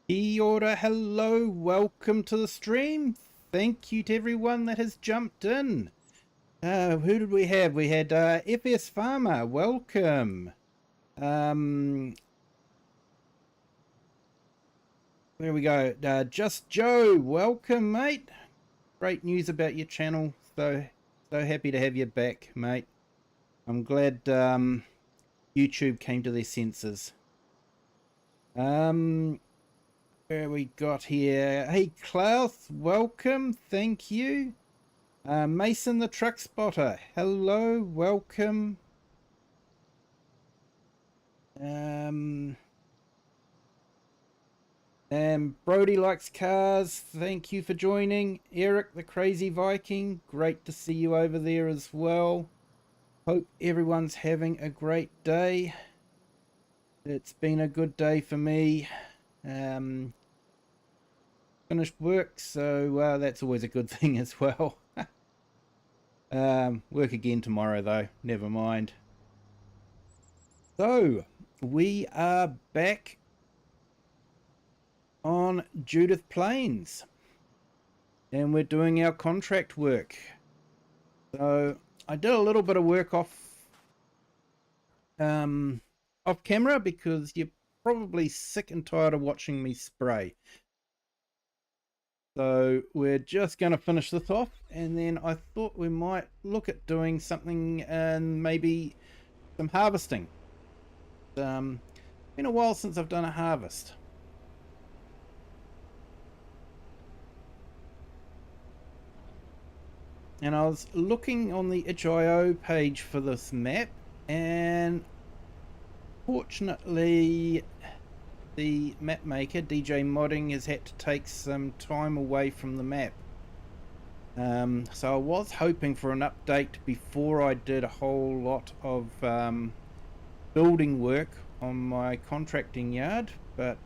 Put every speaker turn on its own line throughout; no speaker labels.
Kia ora, hello, welcome to the stream. Thank you to everyone that has jumped in. Who did we have? We had FS Farmer, welcome. There we go. Just Joe, welcome, mate. Great news about your channel. So happy to have you back, mate. I'm glad YouTube came to their senses. Where we got here? Hey, Klaus, welcome. Thank you. Mason the Truck Spotter, hello, welcome. And Brody Likes Cars, thank you for joining. Eric the Crazy Viking, great to see you over there as well. Hope everyone's having a great day. It's been a good day for me. Finished work, so that's always a good thing as well. Work again tomorrow though, never mind. So we are back on Judith Plains and we're doing our contract work. So I did a little bit of work off camera because you're probably sick and tired of watching me spray. So we're just going to finish this off, and then I thought we might look at doing something and maybe some harvesting. Been a while since I've done a harvest. And I was looking on the itch.io page for this map, and fortunately the map maker DJ Modding has had to take some time away from the map. So I was hoping for an update before I did a whole lot of building work on my contracting yard, but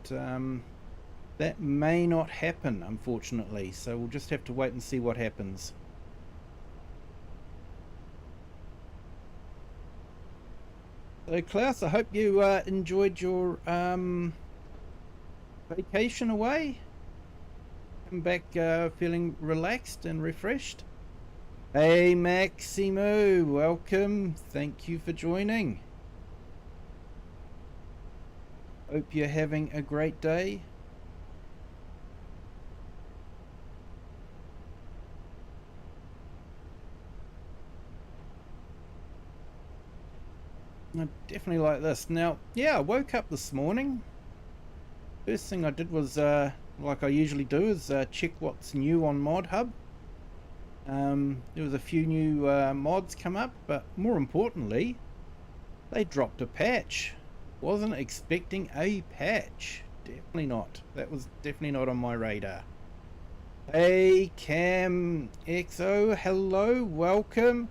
that may not happen, unfortunately, so we'll just have to wait and see what happens. So Klaus, I hope you enjoyed your vacation away. Come back feeling relaxed and refreshed. Hey Maximo, welcome. Thank you for joining. Hope you're having a great day. I definitely like this. Now, yeah, I woke up this morning. First thing I did was, like I usually do, is check what's new on Mod Hub. There was a few new mods come up, but more importantly, they dropped a patch. Wasn't expecting a patch. Definitely not. That was definitely not on my radar. Hey Cam XO, hello, welcome.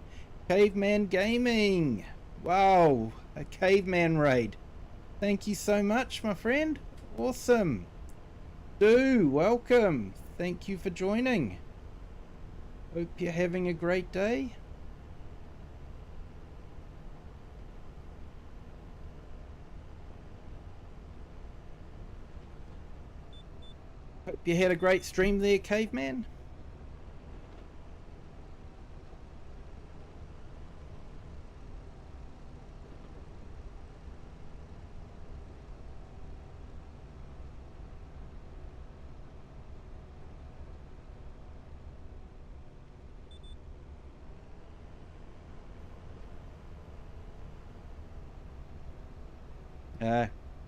Caveman Gaming. Wow, a caveman raid. Thank you so much, my friend. Awesome. Welcome. Thank you for joining. Hope you're having a great day. Hope Hope you had a great stream there, Caveman.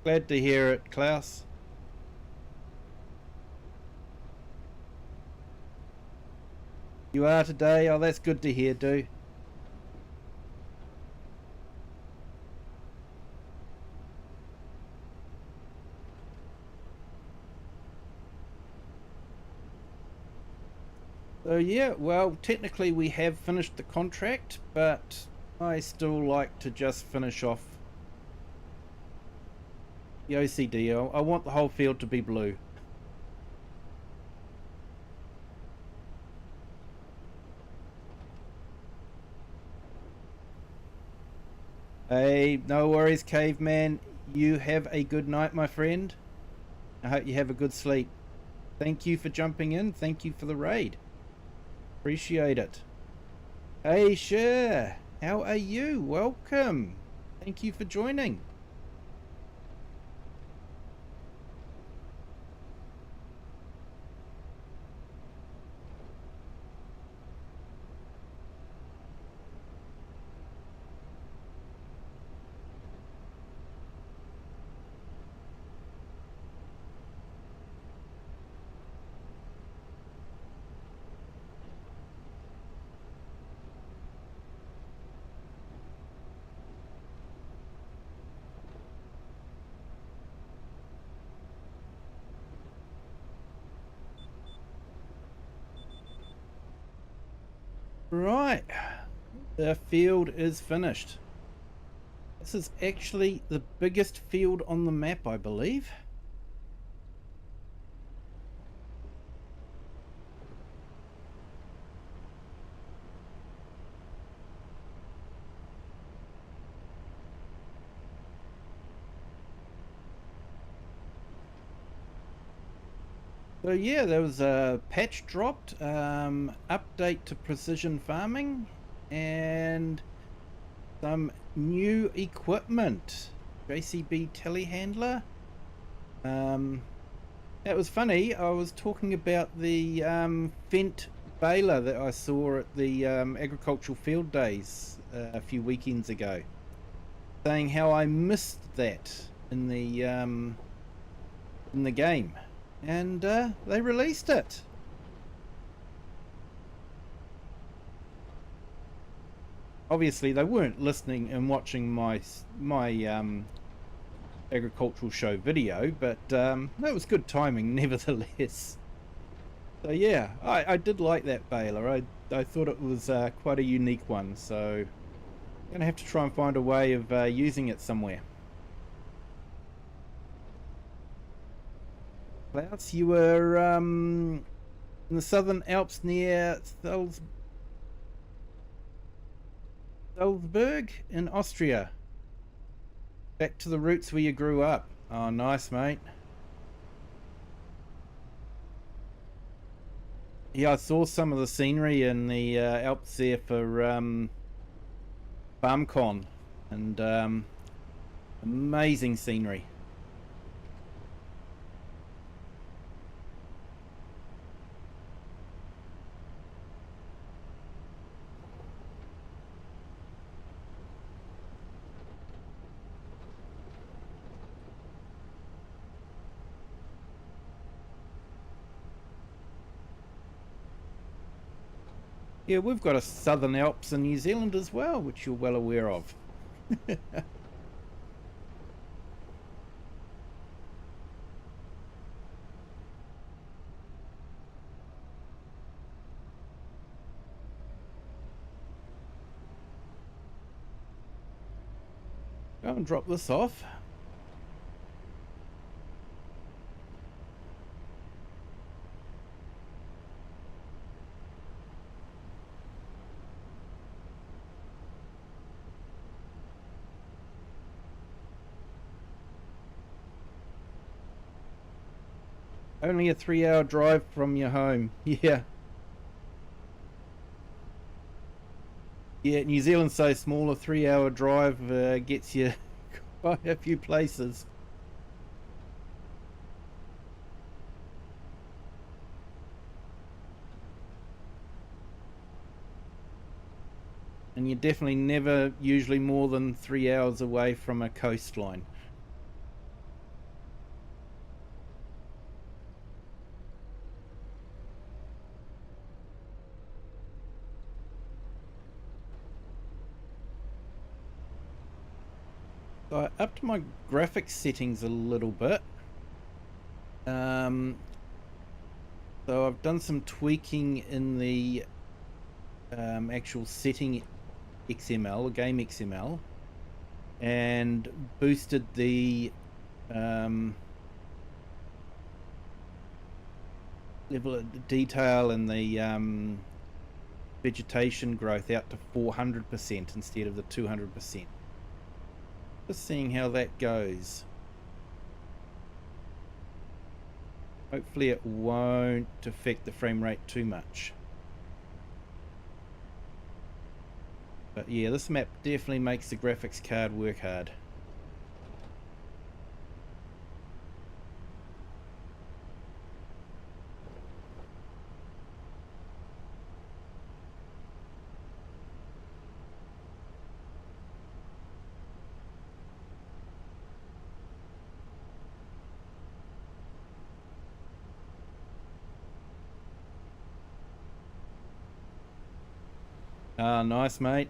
Glad to hear it, Klaus. You are today? Oh, that's good to hear, dude. So yeah, well, technically we have finished the contract, but I still like to just finish off the OCD. I want the whole field to be blue. Hey, no worries, Caveman. You have a good night, my friend. I hope you have a good sleep. Thank you for jumping in. Thank you for the raid. Appreciate it. Hey, sure. How are you? Welcome. Thank you for joining. Right, the field is finished. This is actually the biggest field on the map, I believe. So yeah, there was a patch dropped, update to precision farming, and some new equipment. JCB telehandler. That was funny. I was talking about the Fendt baler that I saw at the agricultural field days a few weekends ago, saying how I missed that in the game, and they released it. Obviously, they weren't listening and watching my agricultural show video, but that was good timing nevertheless. So yeah, I did like that baler. I thought it was quite a unique one, so I'm gonna have to try and find a way of using it somewhere. Klaus, you were in the Southern Alps near Salzburg in Austria. Back to the roots where you grew up. Oh, nice, mate. Yeah, I saw some of the scenery in the Alps there for FarmCon, and amazing scenery. Yeah, we've got a Southern Alps in New Zealand as well, which you're well aware of. Go and drop this off. Only a 3-hour drive from your home. Yeah. Yeah, New Zealand's so small, a 3-hour drive gets you quite a few places. And you're definitely never usually more than 3 hours away from a coastline. So I upped my graphics settings a little bit. So I've done some tweaking in the actual setting XML, game XML, and boosted the level of detail and the vegetation growth out to 400% instead of the 200%. Just seeing how that goes. Hopefully it won't affect the frame rate too much. But yeah, this map definitely makes the graphics card work hard. Ah, nice, mate.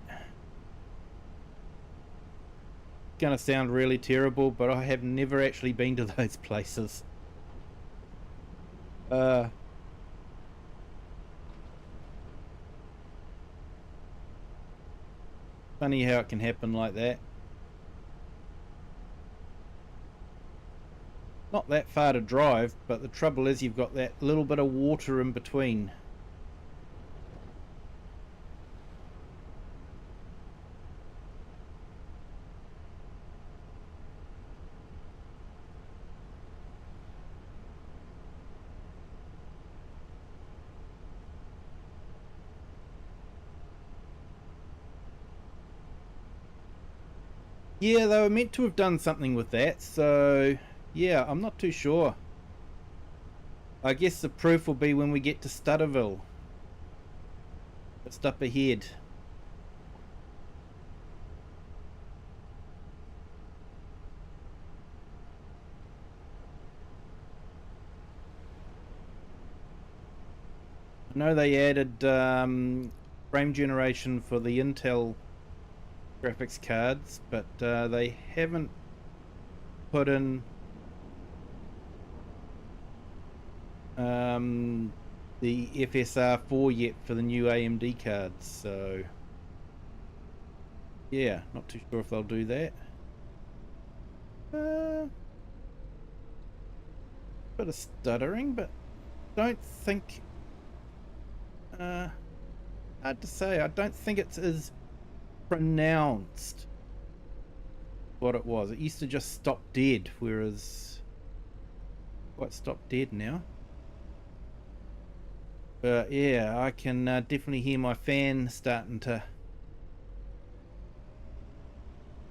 Gonna sound really terrible, but I have never actually been to those places. Funny how it can happen like that. Not that far to drive, but the trouble is you've got that little bit of water in between. Yeah, they were meant to have done something with that, so yeah, I'm not too sure. I guess the proof will be when we get to Stutterville. Just up ahead. I know they added frame generation for the Intel graphics cards, but they haven't put in the FSR4 yet for the new AMD cards, so yeah, not too sure if they'll do that. Bit of stuttering, but don't think hard to say. I don't think it's as pronounced what it was. It used to just stop dead, whereas quite stopped dead now. But yeah, I can definitely hear my fan starting to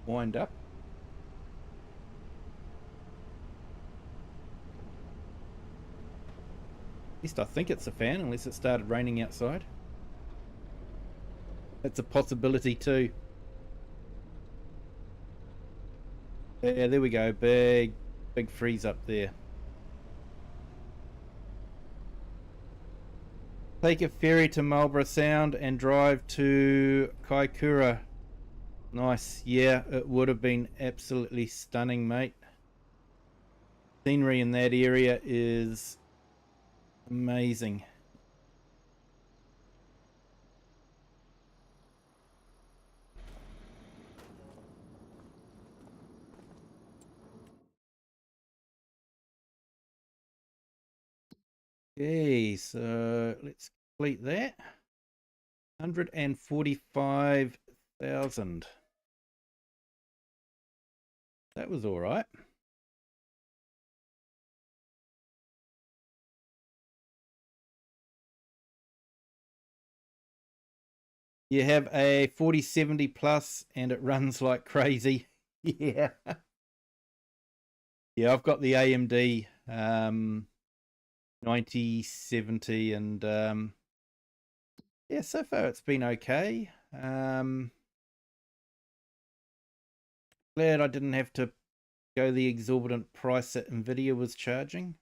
wind up. At least I think it's a fan, unless it started raining outside. That's a possibility too. Yeah, there we go. Big freeze up there. Take a ferry to Marlborough Sound and drive to Kaikoura. Nice. Yeah, it would have been absolutely stunning, mate. Scenery in that area is amazing. Okay, so let's complete that. 145,000. That was all right. You have a 4070 plus and it runs like crazy. Yeah. Yeah, I've got the AMD 9070 and yeah, so far it's been okay. Glad I didn't have to go the exorbitant price that Nvidia was charging.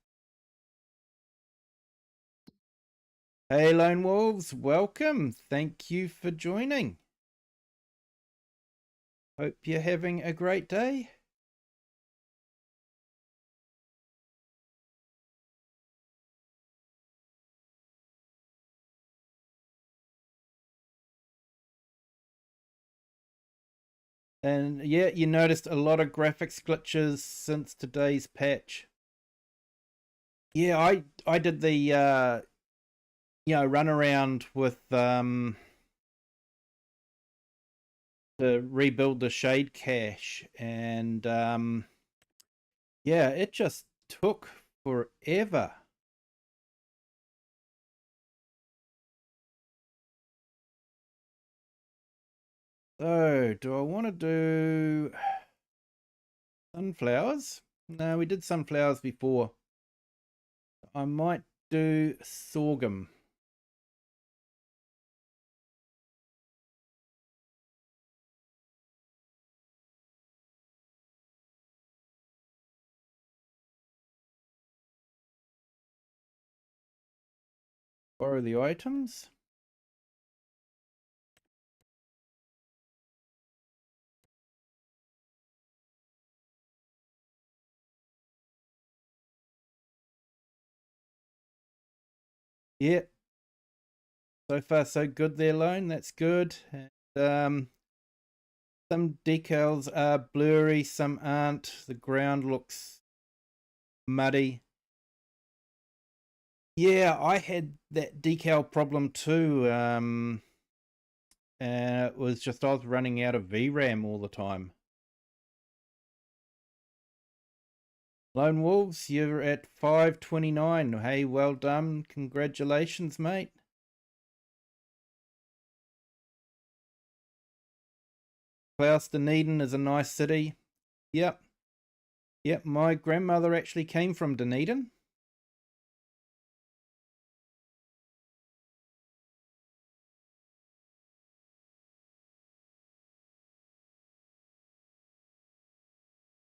Hey Lone Wolves, welcome. Thank you for joining. Hope you're having a great day. And yeah, you noticed a lot of graphics glitches since today's patch. Yeah, I did the run around with to rebuild the shade cache, and yeah, it just took forever. So, do I want to do sunflowers? No, we did sunflowers before. I might do sorghum. Borrow the items. Yeah. So far so good there, Lone. That's good. And, some decals are blurry, some aren't. The ground looks muddy. Yeah, I had that decal problem too. And it was just I was running out of VRAM all the time. Lone Wolves, you're at 529. Hey, well done. Congratulations, mate. Klaus Dunedin is a nice city. Yep. Yep, my grandmother actually came from Dunedin.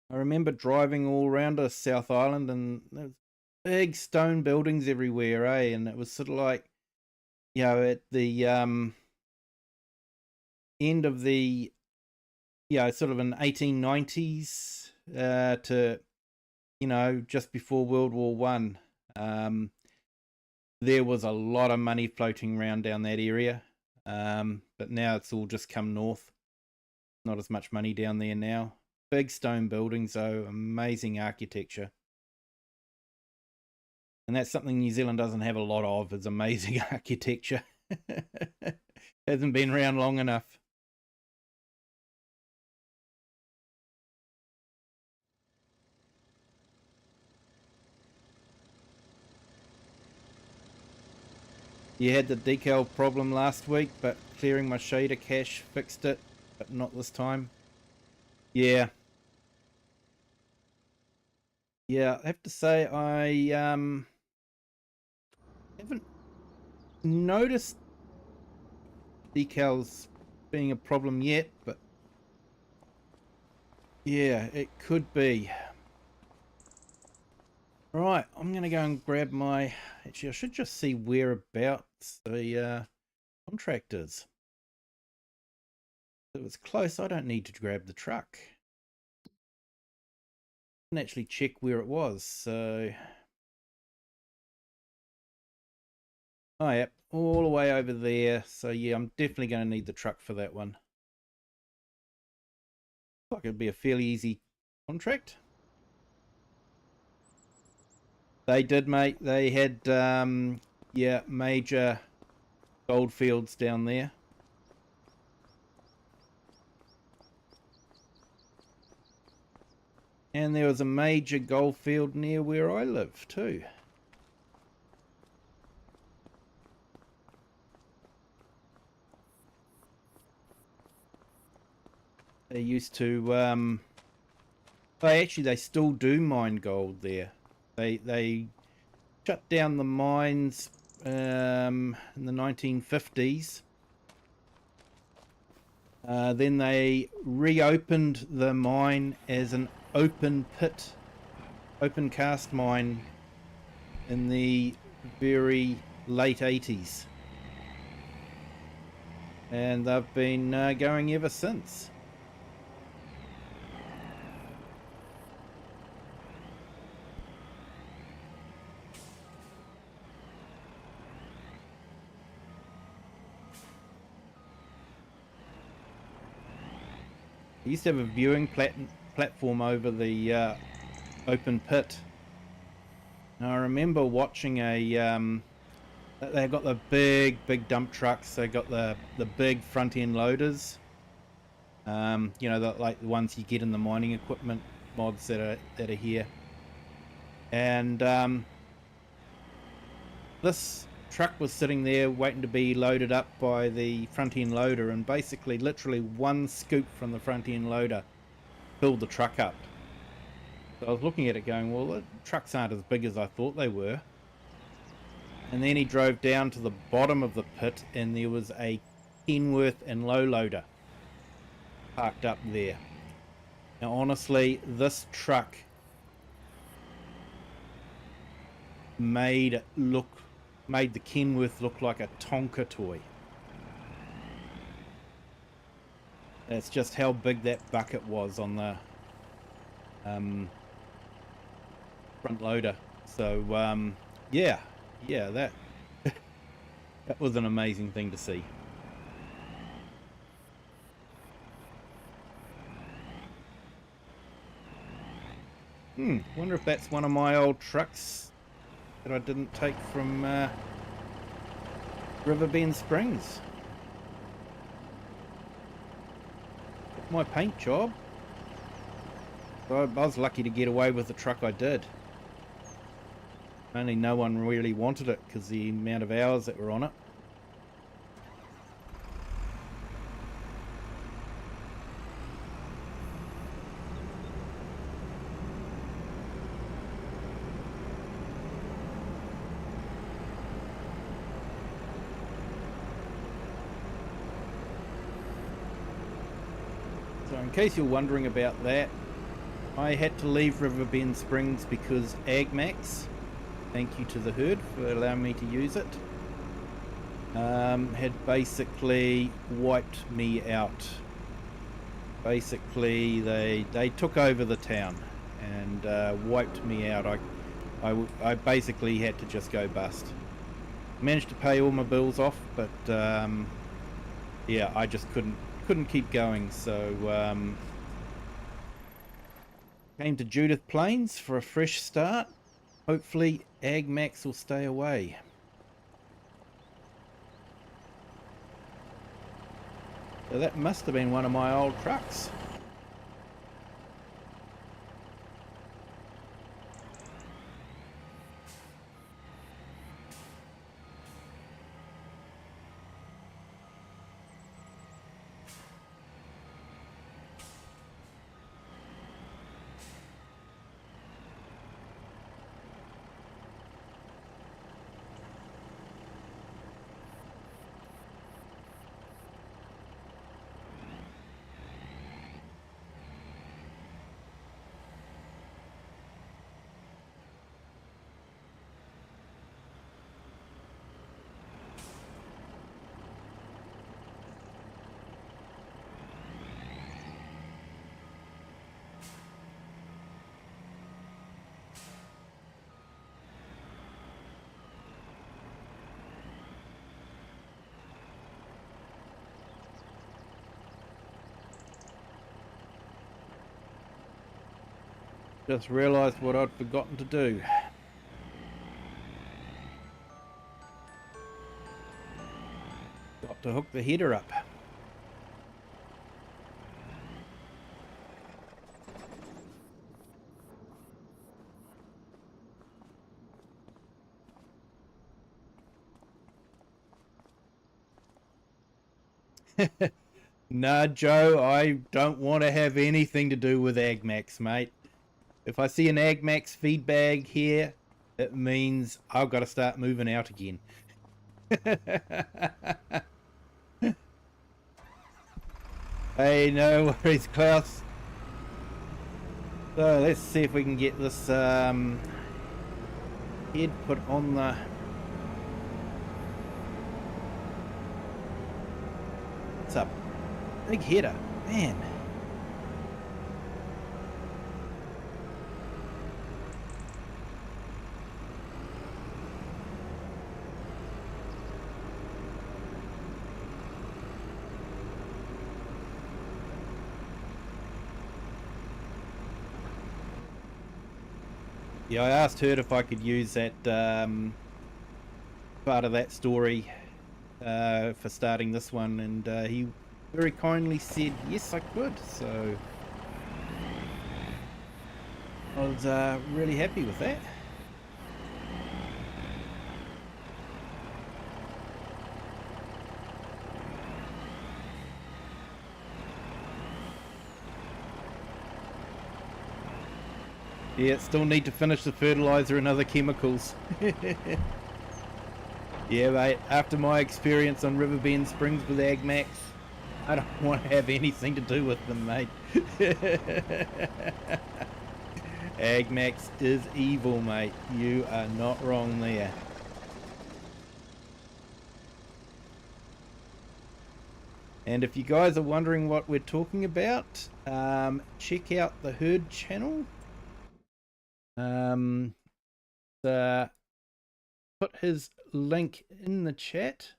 I remember driving all around the South Island and there was big stone buildings everywhere, eh? And it was sort of like, at the end of the, sort of in 1890s to, just before World War One. There was a lot of money floating around down that area. But now it's all just come north. Not as much money down there now. Big stone buildings, though, amazing architecture. And that's something New Zealand doesn't have a lot of, is amazing architecture. Hasn't been around long enough. You had the decal problem last week, but clearing my shader cache fixed it, but not this time. Yeah. Yeah, I have to say I haven't noticed decals being a problem yet, but yeah, it could be. Right, I'm going to go and grab my... Actually, I should just see whereabouts the contract is. If it's close, I don't need to grab the truck. I didn't actually check where it was, so... Oh, yep, all the way over there. So, yeah, I'm definitely going to need the truck for that one. Looks like it'd be a fairly easy contract. They did, mate. They had, major gold fields down there. And there was a major gold field near where I live, too. They used to, they still do mine gold there. They shut down the mines in the 1950s. Then they reopened the mine as an open pit, open cast mine in the very late 80s. And they've been going ever since. I used to have a viewing platform over the open pit. And I remember watching a... they've got the big dump trucks. They've got the big front end loaders. You know, like the ones you get in the mining equipment mods that are here. And this truck was sitting there waiting to be loaded up by the front end loader, and basically literally one scoop from the front end loader filled the truck up. So I was looking at it going, well, the trucks aren't as big as I thought they were. And then he drove down to the bottom of the pit, and there was a Kenworth and low loader parked up there. Now honestly, this truck made the Kenworth look like a Tonka toy. That's just how big that bucket was on the front loader. So yeah, that that was an amazing thing to see. Wonder if that's one of my old trucks that I didn't take from Riverbend Springs. My paint job. I was lucky to get away with the truck I did. Only no one really wanted it because the amount of hours that were on it. So in case you're wondering about that, I had to leave Riverbend Springs because AgMax, thank you to the herd for allowing me to use it, had basically wiped me out. Basically they took over the town and wiped me out. I basically had to just go bust. Managed to pay all my bills off, but yeah, I just couldn't keep going, so came to Judith Plains for a fresh start. Hopefully AgMax will stay away. So that must have been one of my old trucks. Just realised what I'd forgotten to do. Got to hook the header up. Nah, Joe, I don't want to have anything to do with AgMax, mate. If I see an AgMax feed bag here, it means I've got to start moving out again. Hey, no worries, Klaus. So let's see if we can get this head put on the... What's up? Big header, man. Yeah, I asked her if I could use that part of that story for starting this one, and he very kindly said yes, I could. So I was really happy with that. Yeah, still need to finish the fertilizer and other chemicals. Yeah, mate, after my experience on Riverbend Springs with AgMax, I don't want to have anything to do with them, mate. AgMax is evil, mate. You are not wrong there. And if you guys are wondering what we're talking about, check out the Herd channel. Put his link in the chat.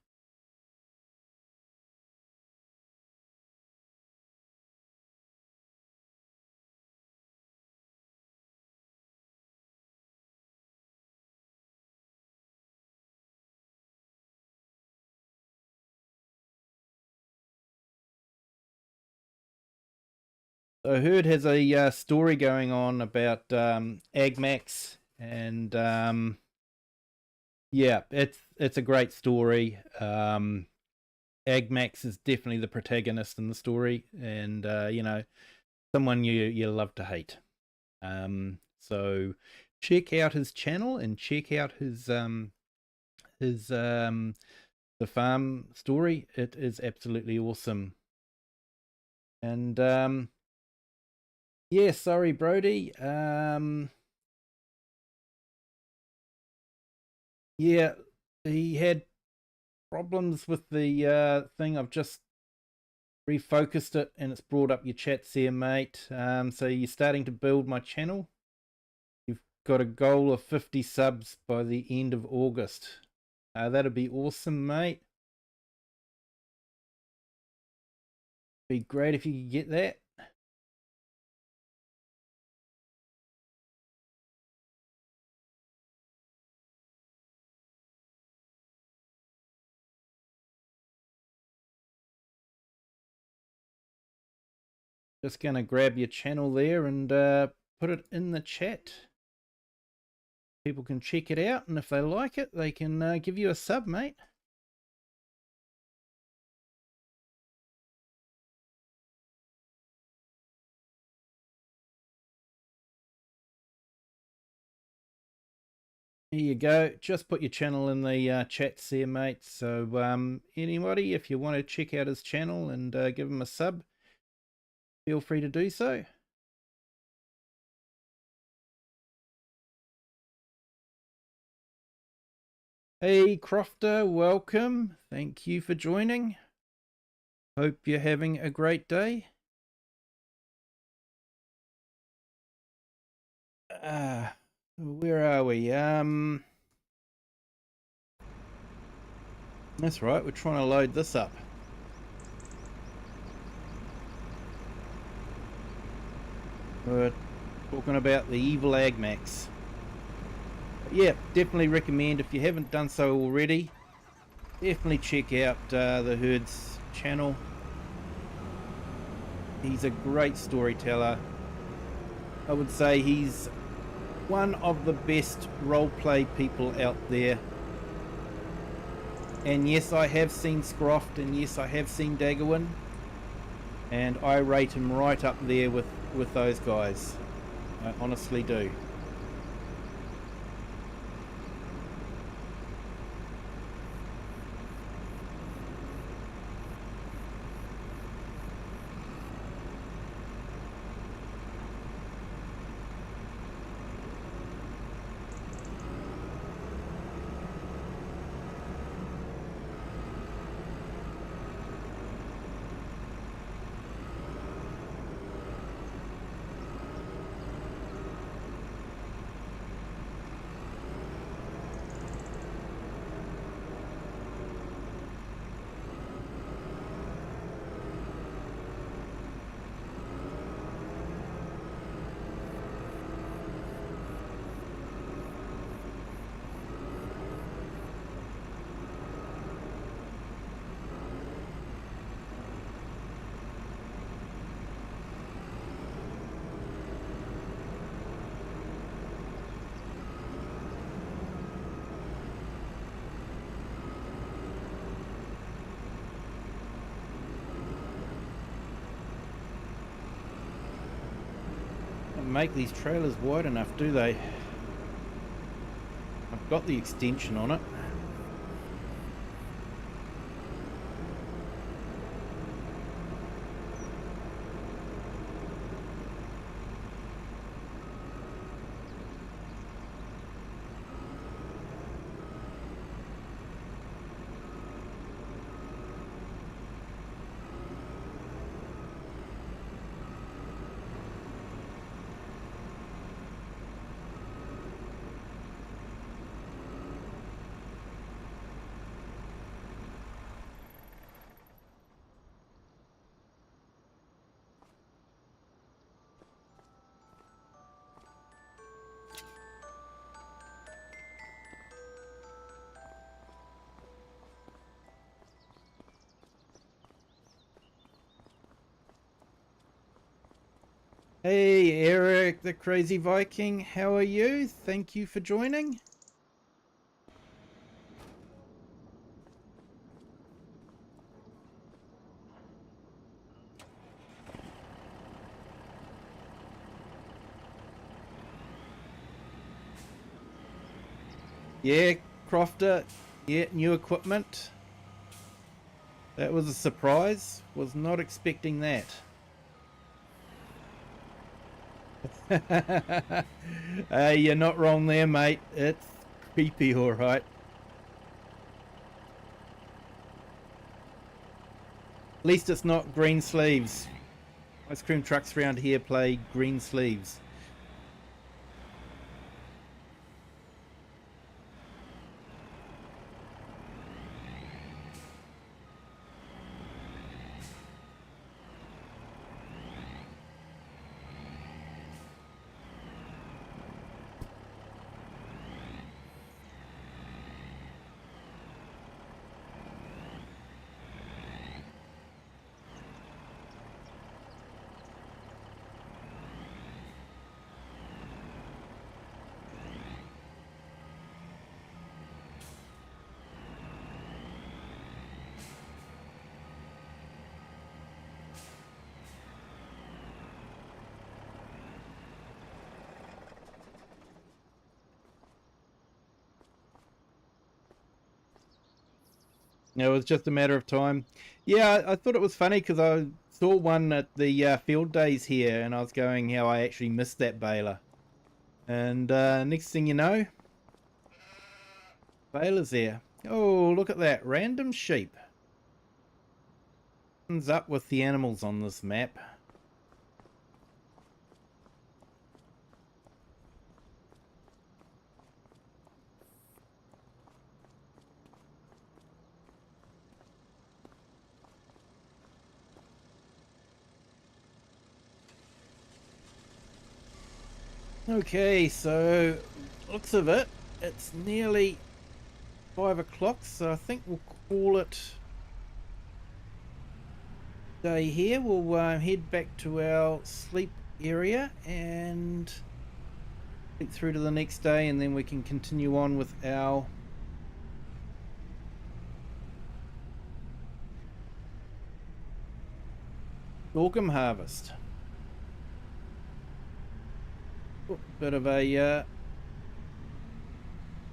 So Herd has a story going on about AgMax, and yeah, it's a great story. AgMax is definitely the protagonist in the story, and you know, someone you love to hate. So check out his channel and check out his the farm story. It is absolutely awesome. And yeah, sorry, Brody. Yeah, he had problems with the thing. I've just refocused it and it's brought up your chats here, mate. So you're starting to build my channel. You've got a goal of 50 subs by the end of August. That'd be awesome, mate. Be great if you could get that. Just gonna grab your channel there and put it in the chat. People can check it out, and if they like it, they can give you a sub, mate. There you go. Just put your channel in the chats there, mate. So anybody, if you want to check out his channel and give him a sub, feel free to do so. Hey Crofter, welcome. Thank you for joining. Hope you're having a great day. Where are we? That's right, we're trying to load this up. We're talking about the evil AgMax. Yeah, definitely recommend, if you haven't done so already, definitely check out the Herd's channel. He's a great storyteller. I would say he's one of the best roleplay people out there. And yes, I have seen Scroft, and yes, I have seen Daggerwin. and I rate him right up there with those guys. I honestly do. Make these trailers wide enough, do they? I've got the extension on it. Hey Eric, the Crazy Viking, how are you? Thank you for joining. Yeah, Crofter, yeah, new equipment. That was a surprise. Was not expecting that. You're not wrong there, mate. It's creepy, alright. At least it's not green sleeves. Ice cream trucks around here play green sleeves. It was just a matter of time. Yeah, I thought it was funny because I saw one at the field days here, and I was going how I actually missed that baler. And next thing you know, baler's there. Oh, look at that, random sheep. What's up with the animals on this map? Okay, so looks of it, it's nearly 5 o'clock, so I think we'll call it day here. We'll head back to our sleep area and sleep through to the next day, and then we can continue on with our sorghum harvest. Oh, bit of a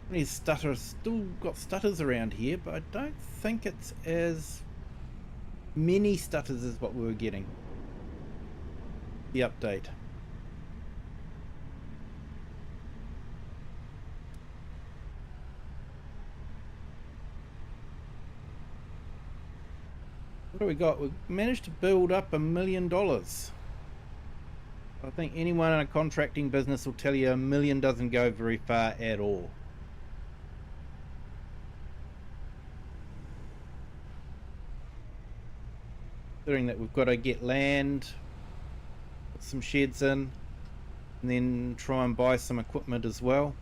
these stutters, still got stutters around here, but I don't think it's as many stutters as what we were getting. The update. What do we got? We managed to build up $1 million. I think anyone in a contracting business will tell you $1 million doesn't go very far at all. Considering that we've got to get land, put some sheds in, and then try and buy some equipment as well.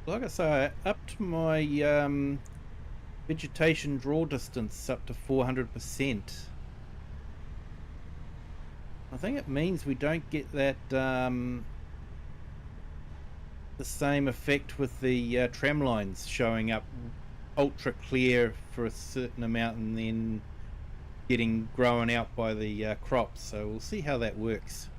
Like I say, up to my vegetation draw distance up to 400%. I think it means we don't get that the same effect with the tram lines showing up ultra clear for a certain amount and then getting grown out by the crops. So we'll see how that works.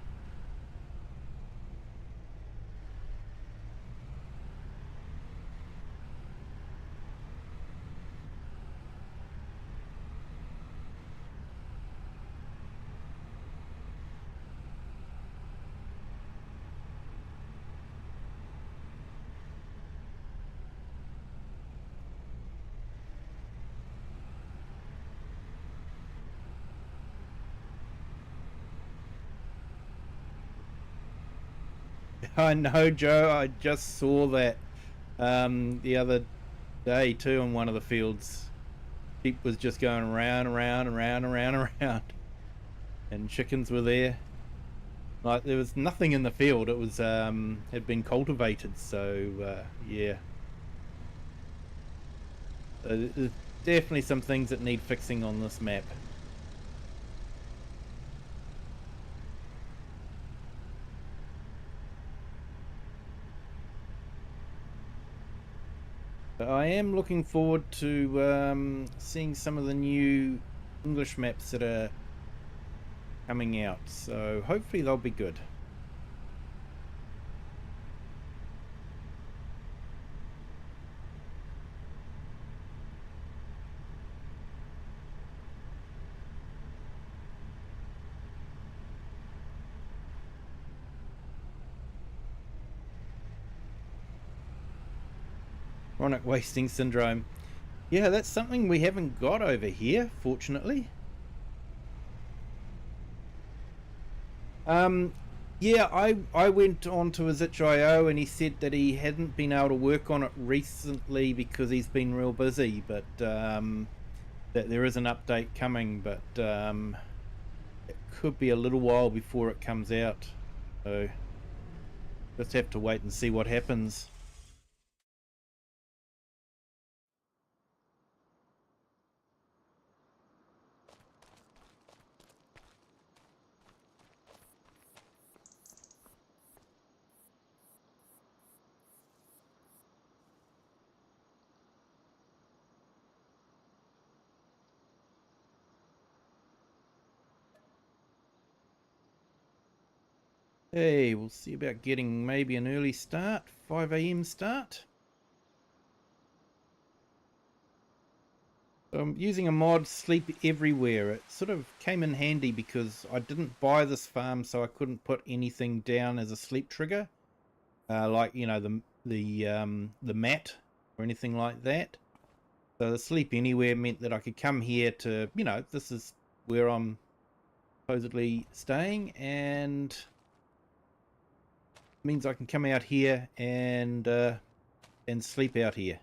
I know, Joe. I just saw that the other day too on one of the fields. Sheep was just going around, around, around, around, around, and chickens were there. Like there was nothing in the field. It was had been cultivated. So yeah, there's definitely some things that need fixing on this map. But I am looking forward to seeing some of the new English maps that are coming out, so hopefully they'll be good. Chronic wasting syndrome. Yeah, that's something we haven't got over here, fortunately. Yeah, I went on to his itch.io and he said that he hadn't been able to work on it recently because he's been real busy, but that there is an update coming, but it could be a little while before it comes out. So just have to wait and see what happens. Hey, we'll see about getting maybe an early start, 5 a.m. start. So I'm using a mod, Sleep Everywhere. It sort of came in handy because I didn't buy this farm, so I couldn't put anything down as a sleep trigger, like, you know, the mat or anything like that. So the Sleep Anywhere meant that I could come here to, you know, this is where I'm supposedly staying, and means I can come out here and sleep out here.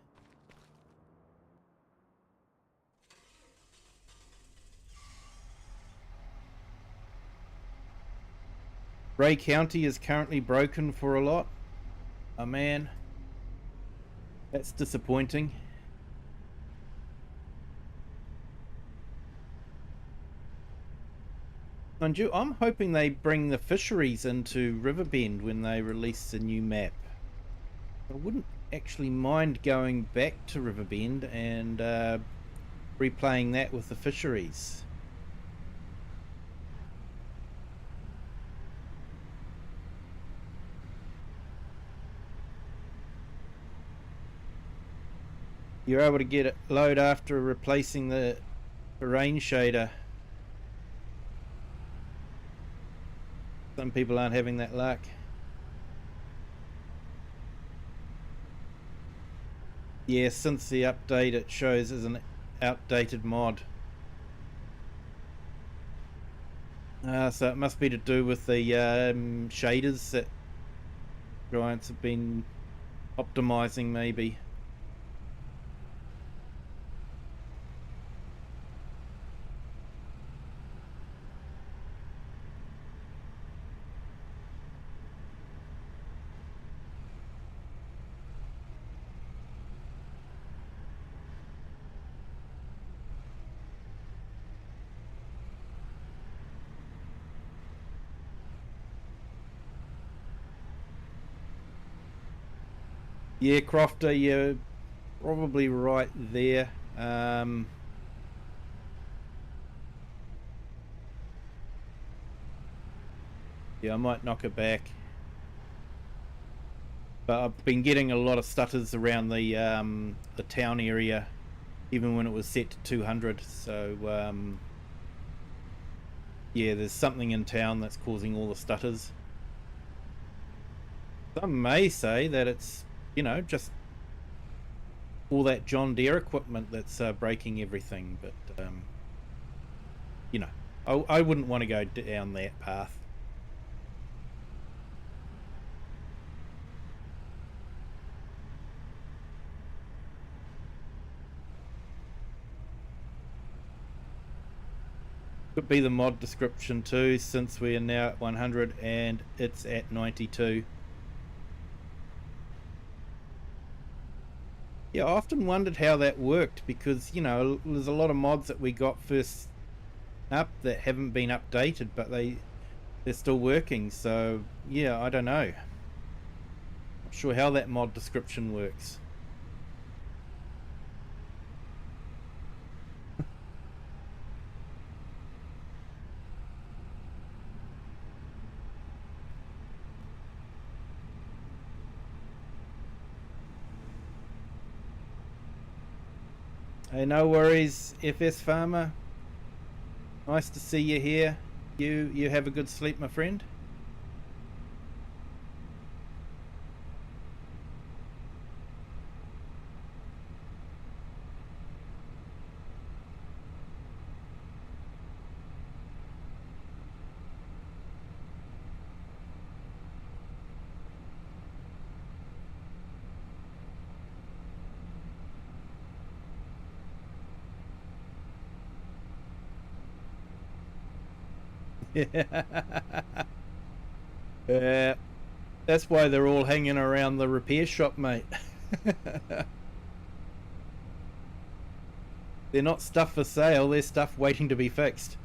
Bray County is currently broken for a lot. Oh man, that's disappointing. Mind you, I'm hoping they bring the fisheries into Riverbend when they release the new map. I wouldn't actually mind going back to Riverbend and replaying that with the fisheries. You're able to get it load after replacing the rain shader. Some people aren't having that luck. Yeah, since the update it shows as an outdated mod. So it must be to do with the shaders that Giants have been optimizing, maybe. Yeah, Crofter, you're probably right there. Yeah, I might knock it back. But I've been getting a lot of stutters around the town area, even when it was set to 200. So yeah, there's something in town that's causing all the stutters. Some may say that it's, you know, just all that John Deere equipment that's breaking everything, but you know, I wouldn't want to go down that path. Could be the mod description too, since we are now at 100 and it's at 92. Yeah, I often wondered how that worked because, you know, there's a lot of mods that we got first up that haven't been updated, but they're still working. So yeah, I don't know. Not sure how that mod description works. Hey, no worries, FS Farmer. Nice to see you here. You have a good sleep, my friend. Yeah. That's why they're all hanging around the repair shop, mate. They're not stuff for sale, they're stuff waiting to be fixed.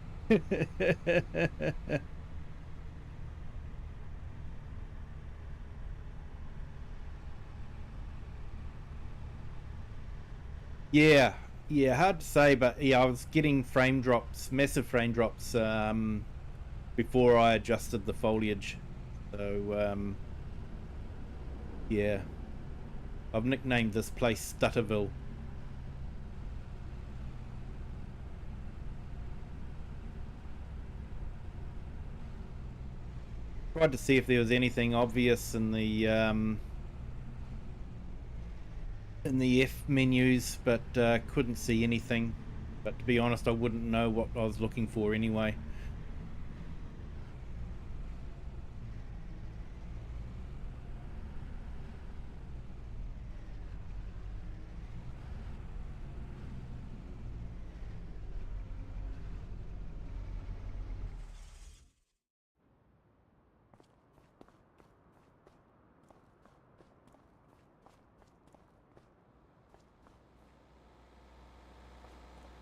Yeah, yeah, hard to say, but yeah, I was getting frame drops, massive frame drops, before I adjusted the foliage. So, yeah, I've nicknamed this place Stutterville. tried to see if there was anything obvious in the F menus, but couldn't see anything. But to be honest, I wouldn't know what I was looking for anyway.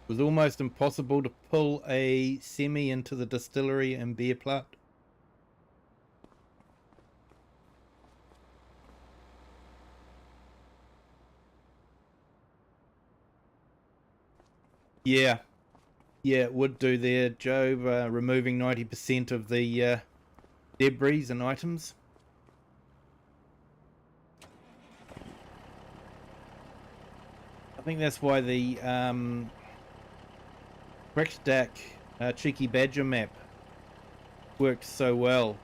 It was almost impossible to pull a semi into the distillery and beer plant. Yeah, it would do there, Joe, removing 90% of the debris and items. I think that's why the Rectac Cheeky Badger map worked so well,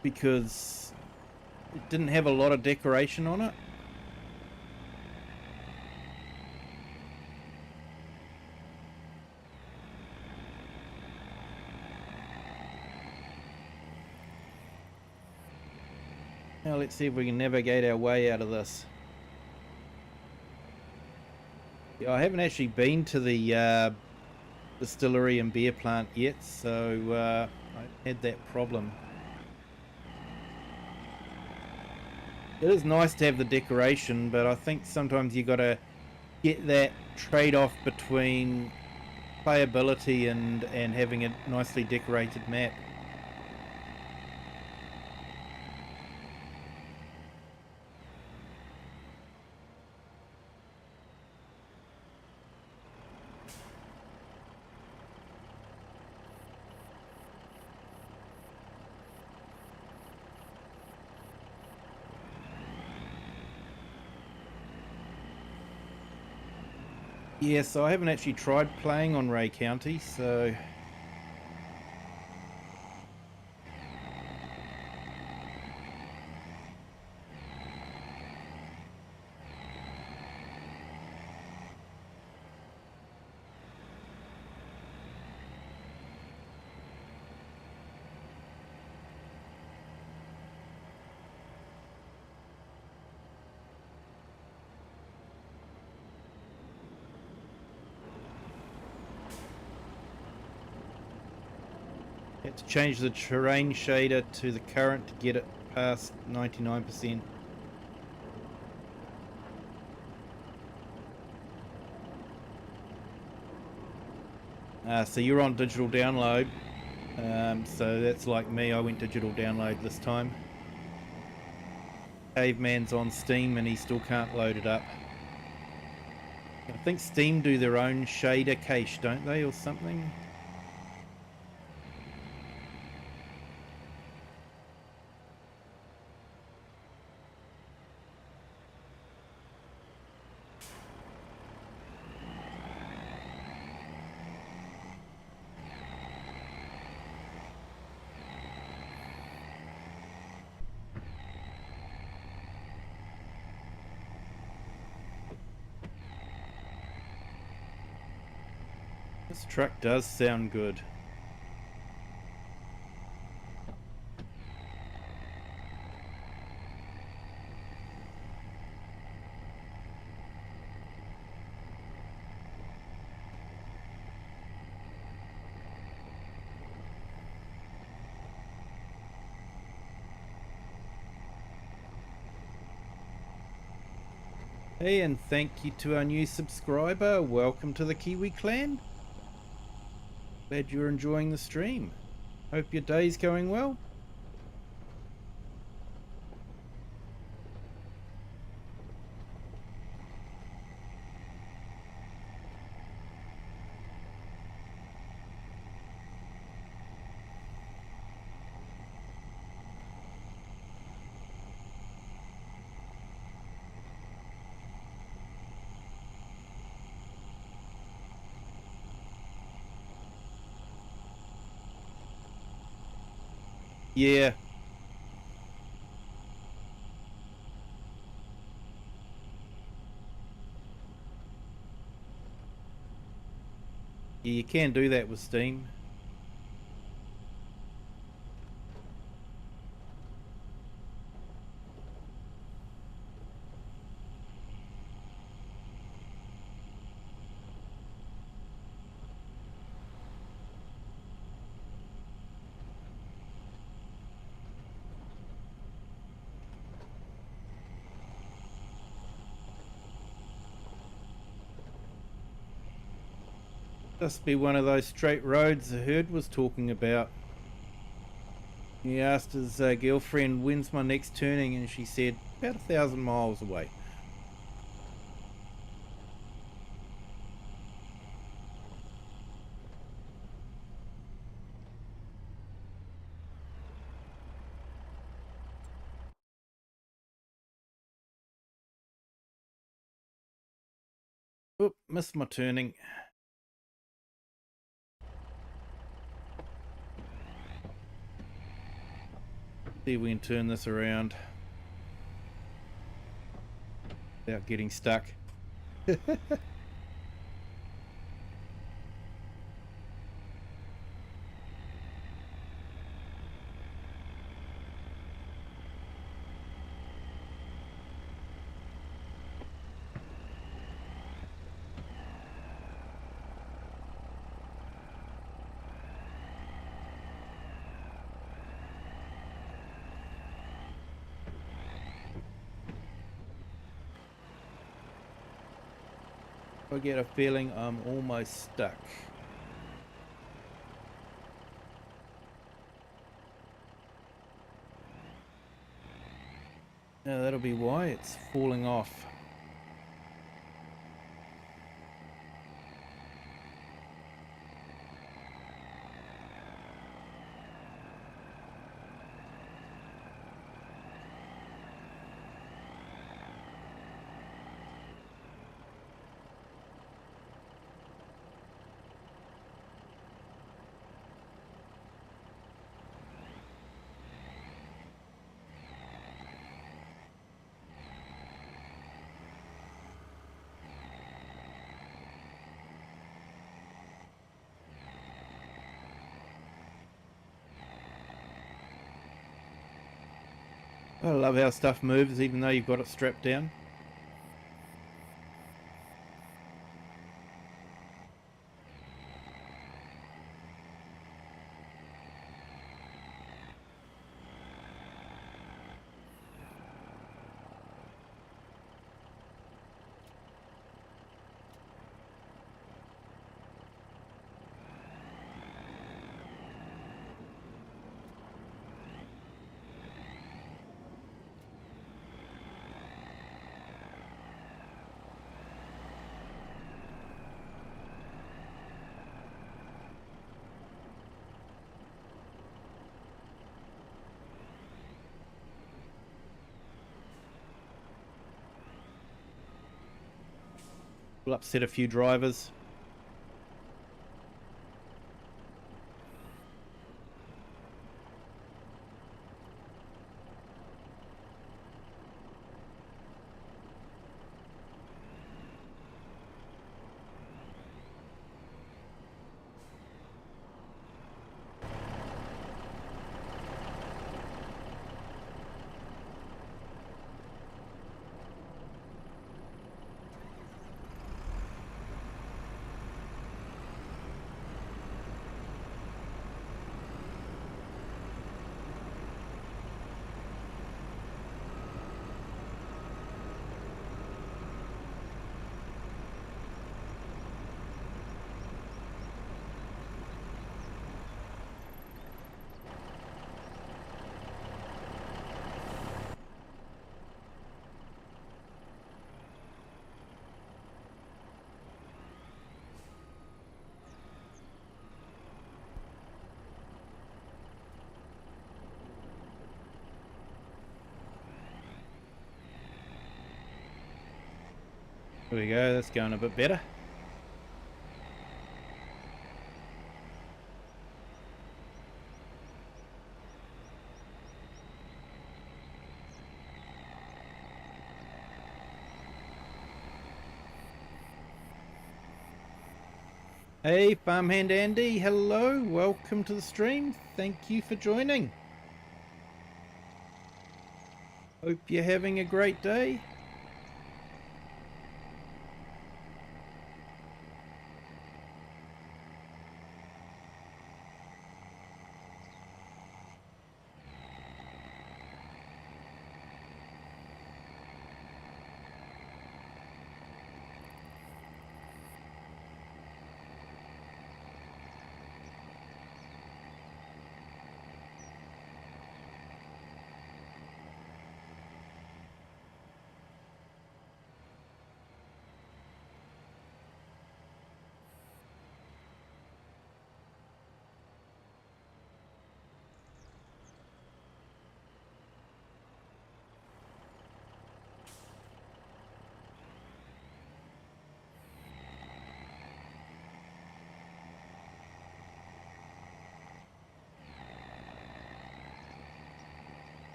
because it didn't have a lot of decoration on it. Now let's see if we can navigate our way out of this. Yeah, I haven't actually been to the distillery and beer plant yet, so I had that problem. It is nice to have the decoration, but I think sometimes you got to get that trade-off between playability and having a nicely decorated map. Yeah, so I haven't actually tried playing on Ray County, so had to change the terrain shader to the current to get it past 99%. So you're on digital download, so that's like me, I went digital download this time. Caveman's on Steam and he still can't load it up. I think Steam do their own shader cache, don't they, or something? This truck does sound good. Hey, and thank you to our new subscriber. Welcome to the Kiwi clan. Glad you're enjoying the stream. Hope your day's going well. Yeah. Yeah, you can do that with Steam. Must be one of those straight roads the herd was talking about. He asked his girlfriend, when's my next turning? And she said, about 1,000 miles away. Oop, missed my turning. See if we can turn this around without getting stuck. I get a feeling I'm almost stuck. Now that'll be why it's falling off. I love how stuff moves even though you've got it strapped down. Will upset a few drivers. There we go, that's going a bit better. Hey, Farmhand Andy, hello, welcome to the stream. Thank you for joining. Hope you're having a great day.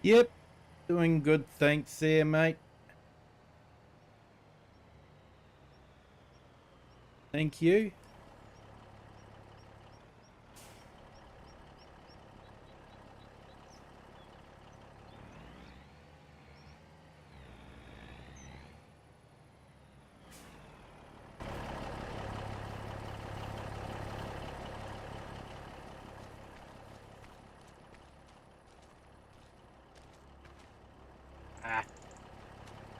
Yep, doing good, thanks there, mate. Thank you.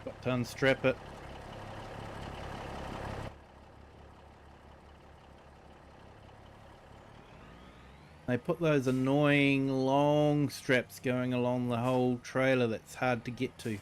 Got to unstrap it. They put those annoying long straps going along the whole trailer that's hard to get to.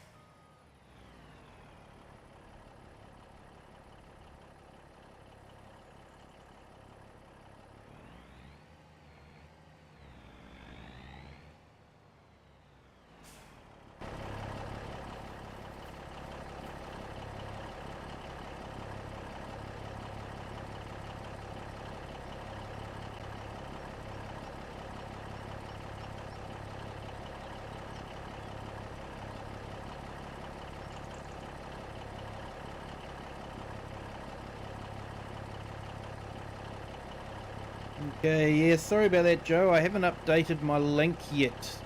Okay, yeah, sorry about that, Joe. I haven't updated my link yet.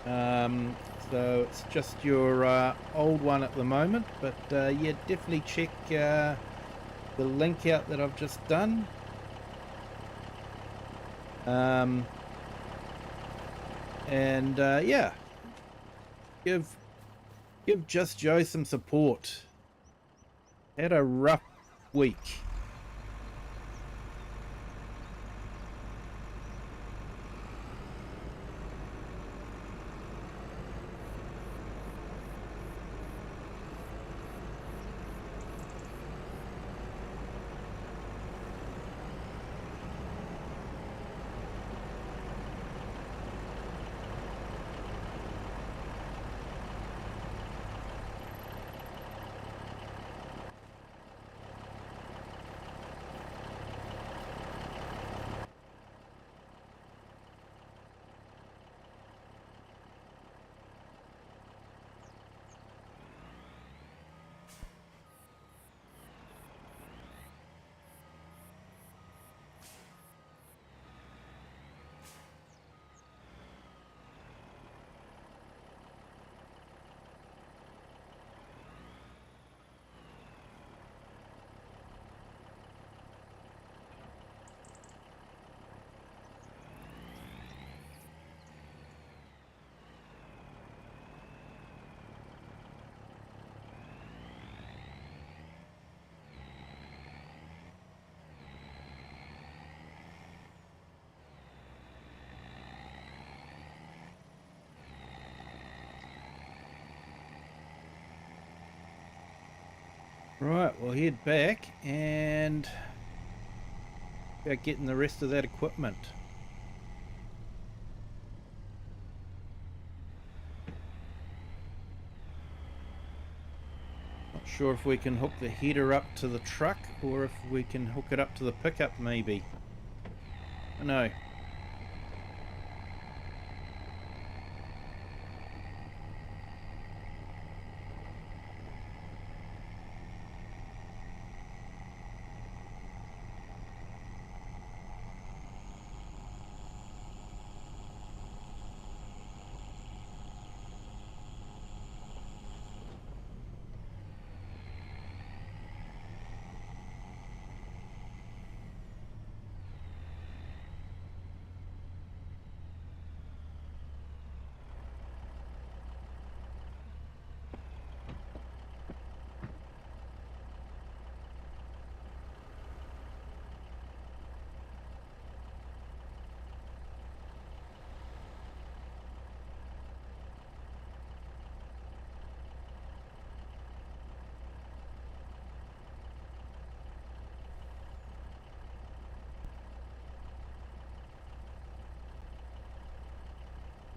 So it's just your old one at the moment. But yeah, definitely check the link out that I've just done. Yeah, give Just Joe some support. Had a rough week. Right, we'll head back and about getting the rest of that equipment. Not sure if we can hook the header up to the truck or if we can hook it up to the pickup maybe. I know.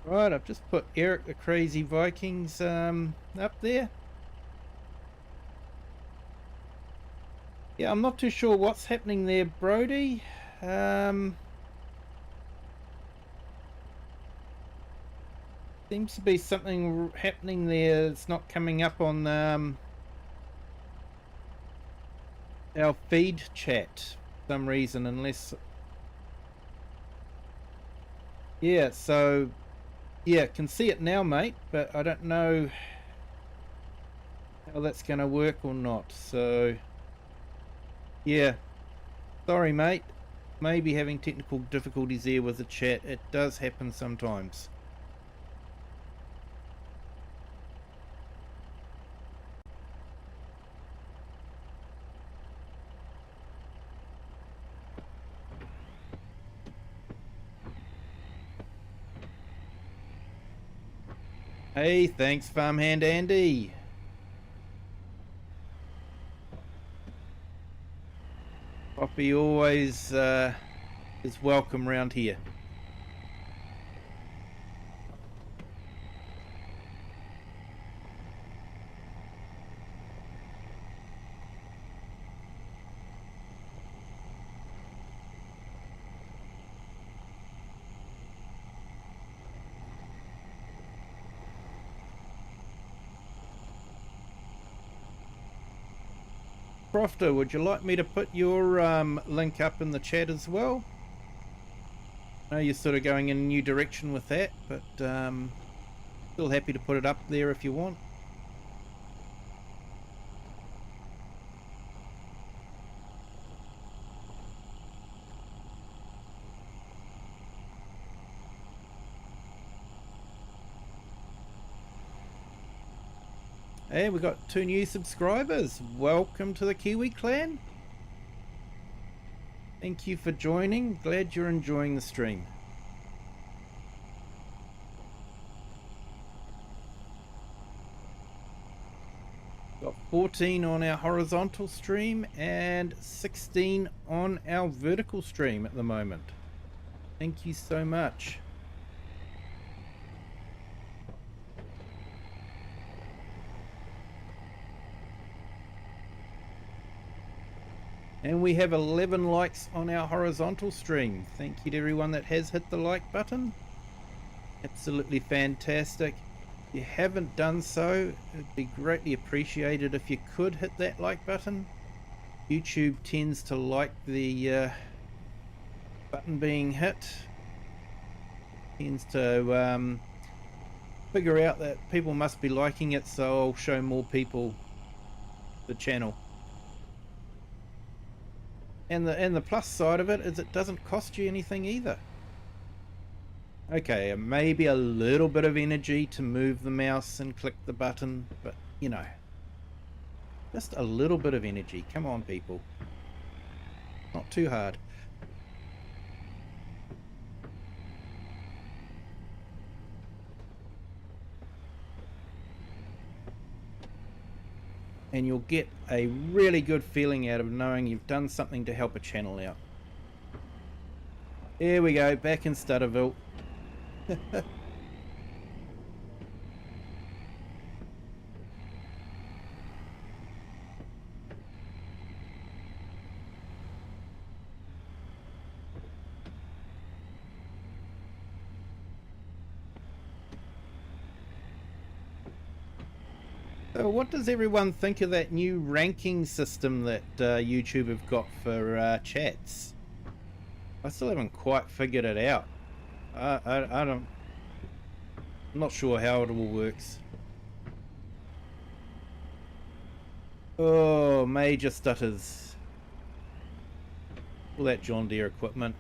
Right, I've just put Eric the Crazy Vikings up there. Yeah, I'm not too sure what's happening there, Brody. Seems to be something happening there. It's not coming up on our feed chat for some reason, unless... Yeah, so... Yeah, can see it now, mate, but I don't know how that's going to work or not, so... Yeah, sorry, mate. Maybe having technical difficulties there with the chat. It does happen sometimes. Hey, thanks, Farmhand Andy. Poppy always is welcome round here. Crofter, would you like me to put your link up in the chat as well? I know you're sort of going in a new direction with that, but still happy to put it up there if you want. Hey, we got 2 new subscribers. Welcome to the Kiwi clan. Thank you for joining. Glad you're enjoying the stream. Got 14 on our horizontal stream and 16 on our vertical stream at the moment. Thank you so much. And we have 11 likes on our horizontal stream. Thank you to everyone that has hit the like button. Absolutely fantastic. If you haven't done so, it'd be greatly appreciated if you could hit that like button. YouTube tends to like the button being hit. Tends to figure out that people must be liking it, so I'll show more people the channel. And the plus side of it is it doesn't cost you anything either. Okay, maybe a little bit of energy to move the mouse and click the button, but you know, just a little bit of energy. Come on, people. Not too hard. And you'll get a really good feeling out of knowing you've done something to help a channel out. Here we go, back in Stutterville. So what does everyone think of that new ranking system that YouTube have got for chats? I still haven't quite figured it out. I don't. I'm not sure how it all works. Oh, major stutters. All that John Deere equipment.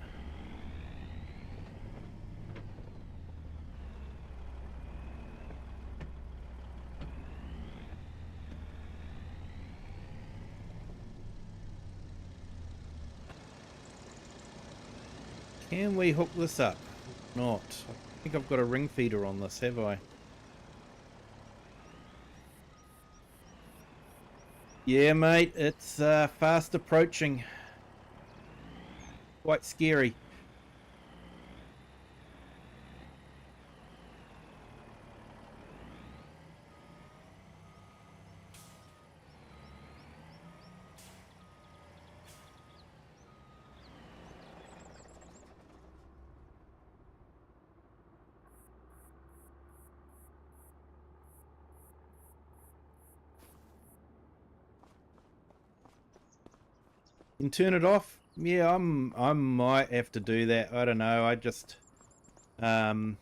Can we hook this up? Not. I think I've got a ring feeder on this, have I? Yeah, mate, it's fast approaching. Quite scary. And turn it off? Yeah, I might have to do that. I don't know. I just because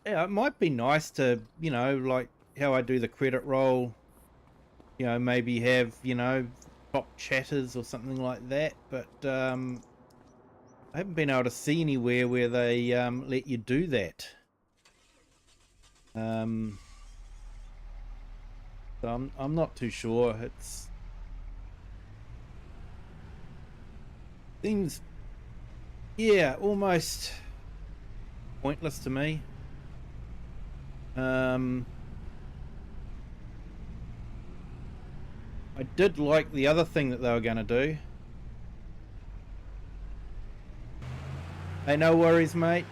yeah, it might be nice to, you know, like how I do the credit roll, you know, maybe have, you know, top chatters or something like that, but I haven't been able to see anywhere where they let you do that. So I'm not too sure. It's seems, yeah, almost pointless to me. I did like the other thing that they were going to do. Hey, no worries, mate.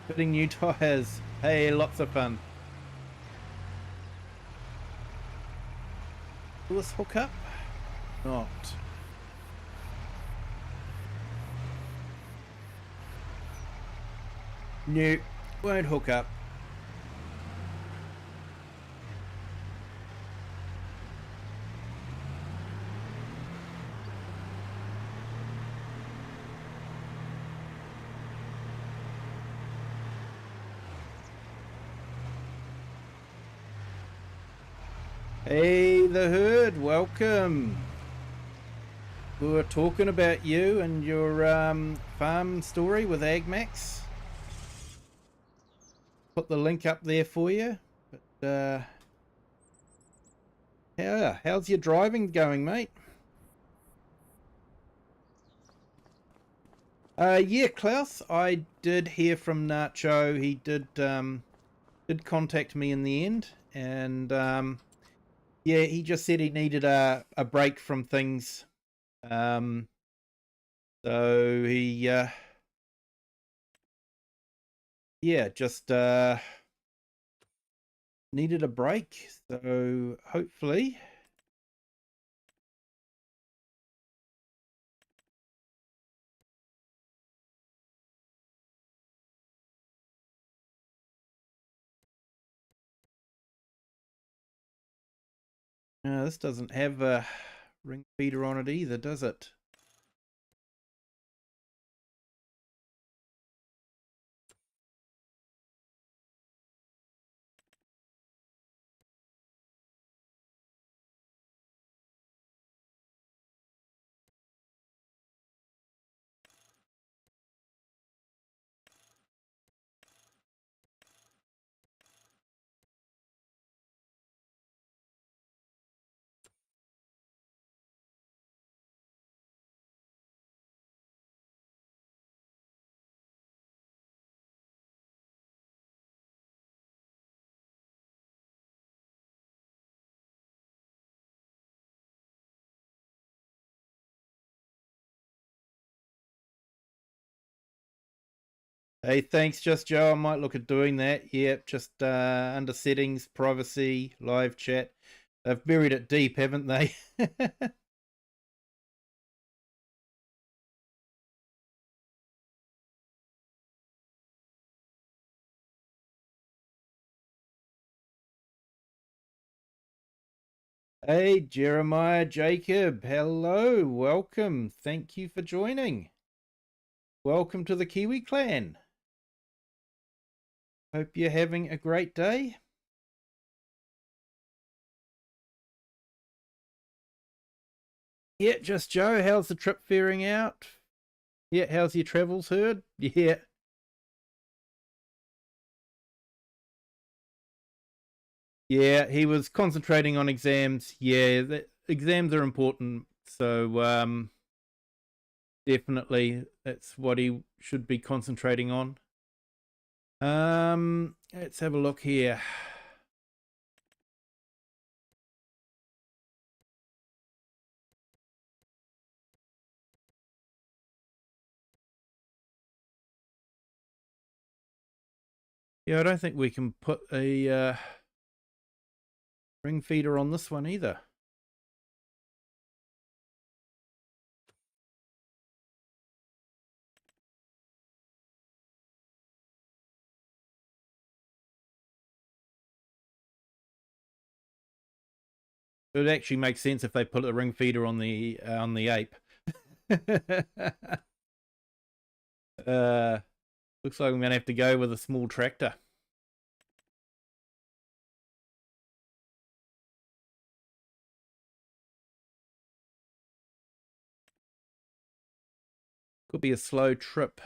Fitting new tires. Hey, lots of fun. Will this hook up? Not. Nope, won't hook up. Hey, the herd, welcome. We were talking about you and your farm story with AgMax. Put the link up there for you. But how's your driving going, mate? Yeah, Klaus, I did hear from Nacho. He did contact me in the end, and yeah, he just said he needed a break from things. So he yeah, just needed a break. So hopefully this doesn't have a ring feeder on it either, does it? Hey, thanks, Just Joe. I might look at doing that. Yep, just under settings, privacy, live chat. They've buried it deep, haven't they? Hey, Jeremiah Jacob. Hello, welcome. Thank you for joining. Welcome to the Kiwi clan. Hope you're having a great day. Yeah, just Joe. How's the trip faring out? Yeah, how's your travels heard? Yeah. Yeah, he was concentrating on exams. Yeah, exams are important. So, definitely that's what he should be concentrating on. Let's have a look here. Yeah, I don't think we can put a ring feeder on this one either. It would actually make sense if they put a ring feeder on the ape. Looks like I'm going to have to go with a small tractor. Could be a slow trip.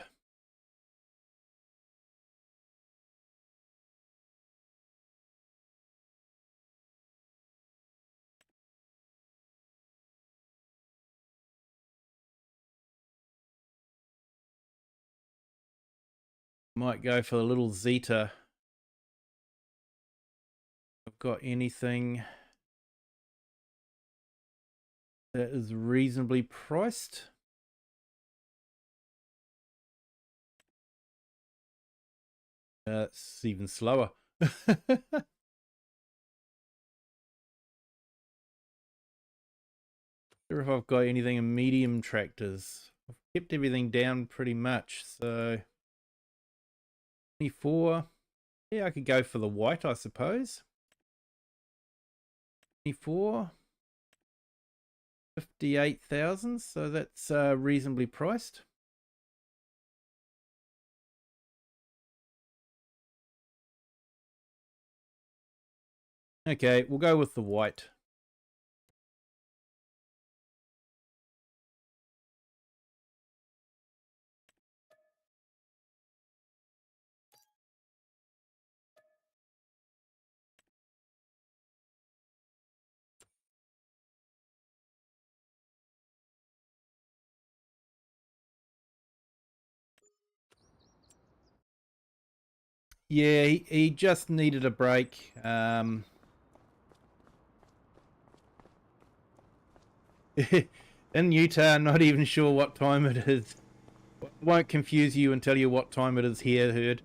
Might go for the little Zeta. I've got anything that is reasonably priced. It's even slower. Sure if I've got anything in medium tractors. I've kept everything down pretty much. So 24. Yeah, I could go for the white, I suppose. 24. 58,000. So that's reasonably priced. Okay, we'll go with the white. Yeah, he just needed a break. In Utah, I'm not even sure what time it is. Won't confuse you and tell you what time it is here, Herd.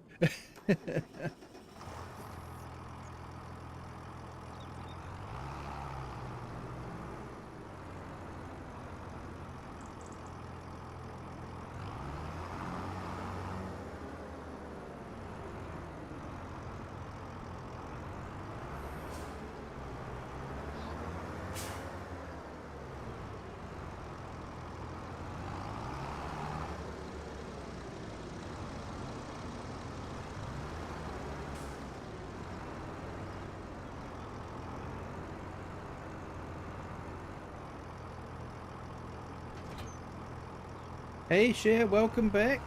Hey, Cher, welcome back.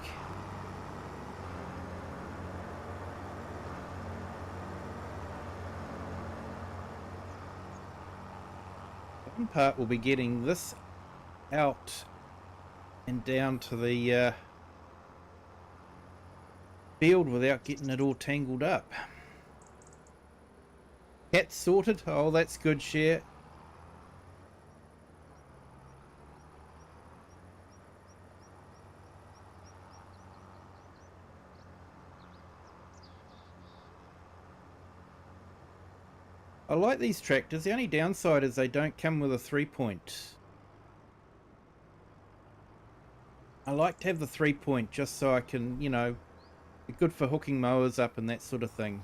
One part will be getting this out and down to the field without getting it all tangled up. Cat's sorted. Oh, that's good, Cher. I like these tractors. The only downside is they don't come with a 3-point. I like to have the 3-point just so I can, you know, be good for hooking mowers up and that sort of thing.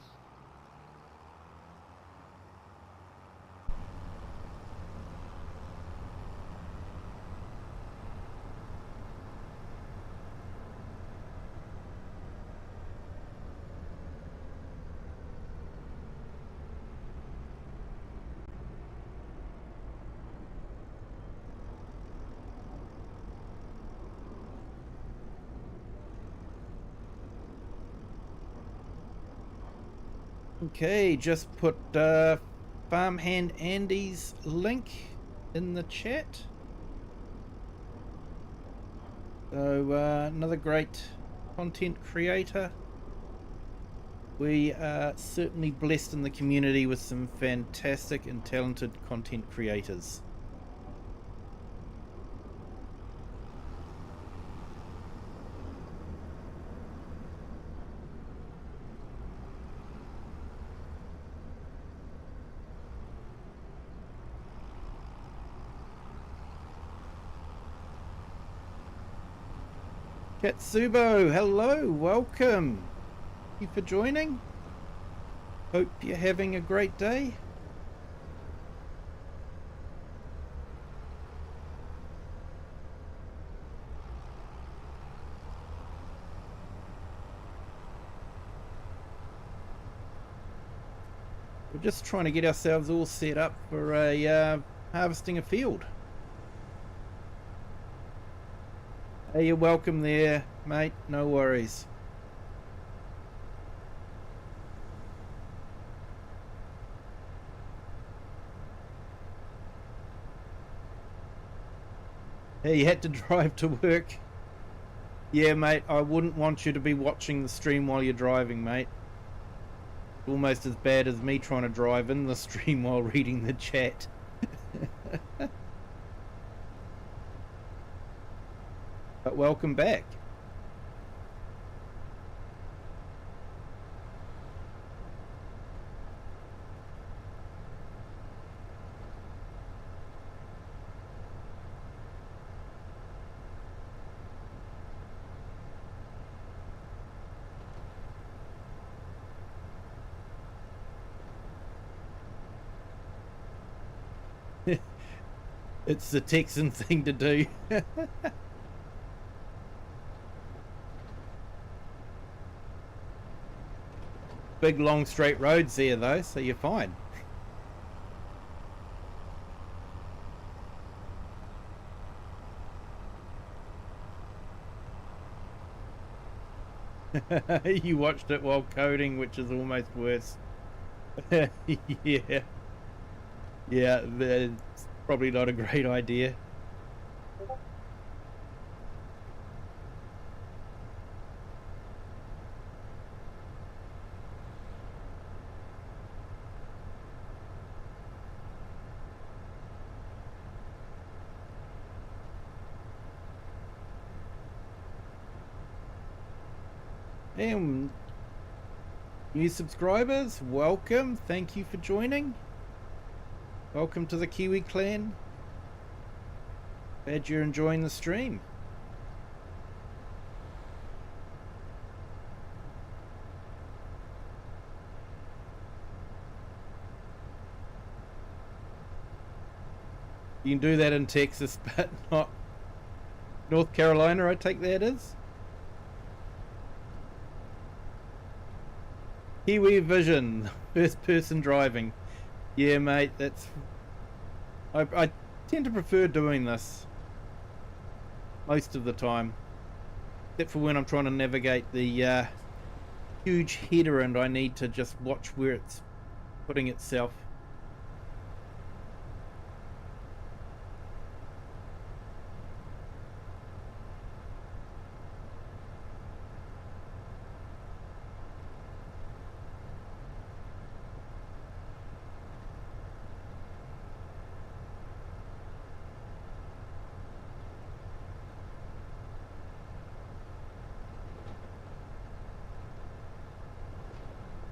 Okay, just put Farmhand Andy's link in the chat. So another great content creator. We are certainly blessed in the community with some fantastic and talented content creators. Katsubo, hello, welcome. Thank you for joining. Hope you're having a great day. We're just trying to get ourselves all set up for a harvesting a field. Hey, you're welcome there, mate. No worries. Hey, you had to drive to work. Yeah, mate, I wouldn't want you to be watching the stream while you're driving, mate. Almost as bad as me trying to drive in the stream while reading the chat. But welcome back. It's the Texan thing to do. Big long straight roads there though, so you're fine. You watched it while coding, which is almost worse. Yeah. Yeah, that's probably not a great idea. And new subscribers, welcome. Thank you for joining. Welcome to the Kiwi clan. Glad you're enjoying the stream. You can do that in Texas, but not North Carolina, I take that as. Kiwi Vision, first person driving. Yeah, mate, that's... I tend to prefer doing this most of the time. Except for when I'm trying to navigate the huge header and I need to just watch where it's putting itself.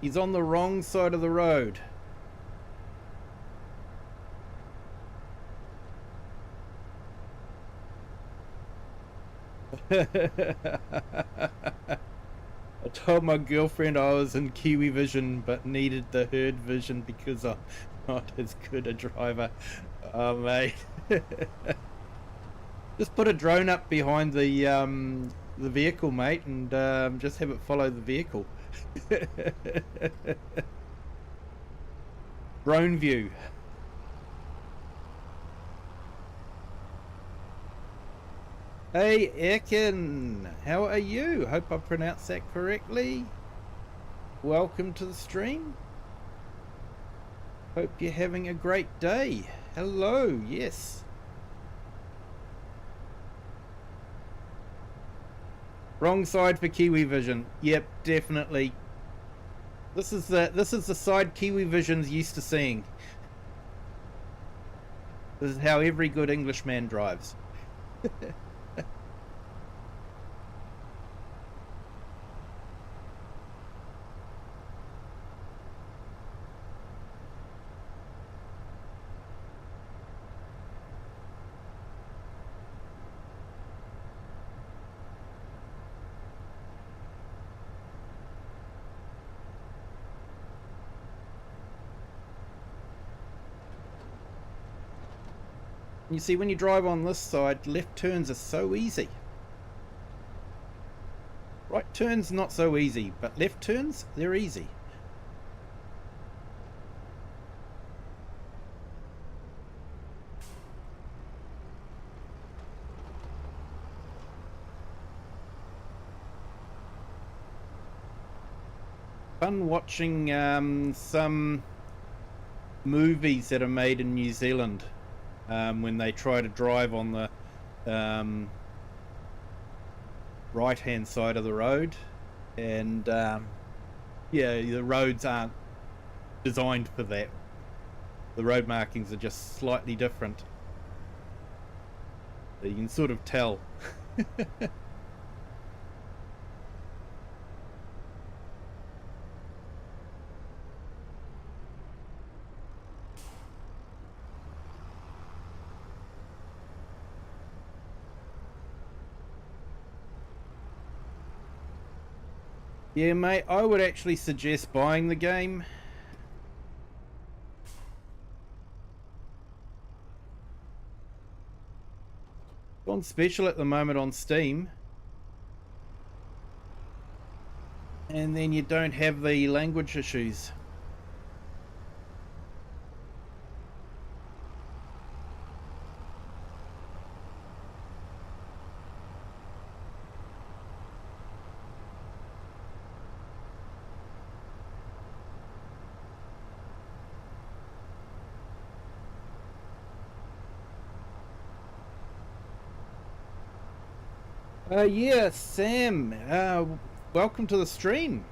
He's on the wrong side of the road. I told my girlfriend I was in Kiwi Vision but needed the herd vision because I'm not as good a driver. Oh, mate. Just put a drone up behind the vehicle, mate, and just have it follow the vehicle. Drone view. Hey Ekin, how are you? Hope I pronounced that correctly. Welcome to the stream. Hope you're having a great day. Hello, yes. Wrong side for Kiwi Vision. Yep, definitely. This is the side Kiwi Vision's used to seeing. This is how every good Englishman drives. You see, when you drive on this side, left turns are so easy. Right turns not so easy, but left turns, they're easy. Fun watching some movies that are made in New Zealand. When they try to drive on the right hand side of the road, and yeah, the roads aren't designed for that. The road markings are just slightly different, so you can sort of tell. Yeah, mate, I would actually suggest buying the game. It's on special at the moment on Steam. And then you don't have the language issues. Yeah, Sam, welcome to the stream.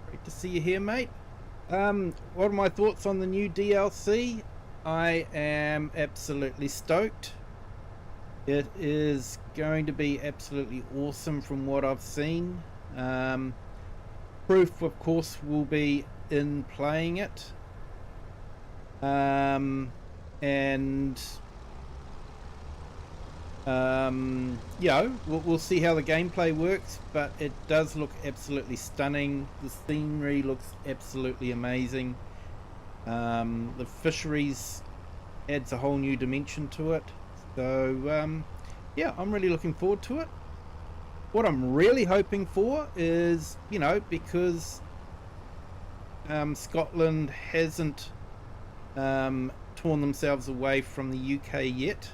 Great to see you here, mate. What are my thoughts on the new DLC? I am absolutely stoked. It is going to be absolutely awesome from what I've seen. Proof, of course, will be in playing it. We'll see how the gameplay works, but it does look absolutely stunning. The scenery looks absolutely amazing. The fisheries adds a whole new dimension to it. So yeah, I'm really looking forward to it. What I'm really hoping for is, because Scotland hasn't torn themselves away from the UK yet,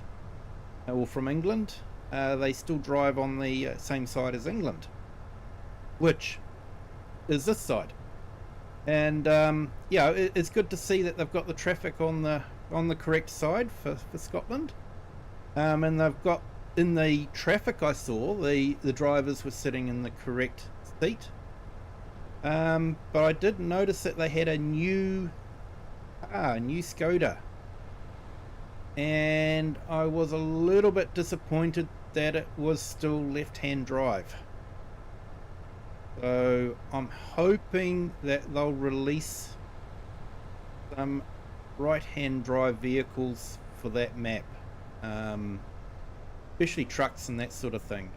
or from England, they still drive on the same side as England, which is this side. And it's good to see that they've got the traffic on the correct side for Scotland. And they've got, in the traffic I saw, the drivers were sitting in the correct seat. But I did notice that they had a new Skoda. And I was a little bit disappointed that it was still left-hand drive. So I'm hoping that they'll release some right-hand drive vehicles for that map, especially trucks and that sort of thing.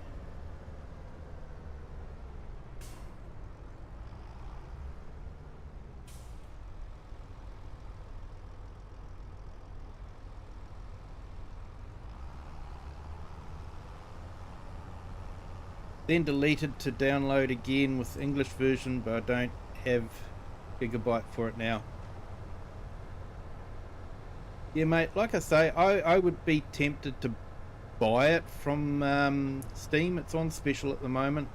Then deleted to download again with English version, but I don't have gigabyte for it now. Yeah, mate, like I say, I would be tempted to buy it from Steam. It's on special at the moment.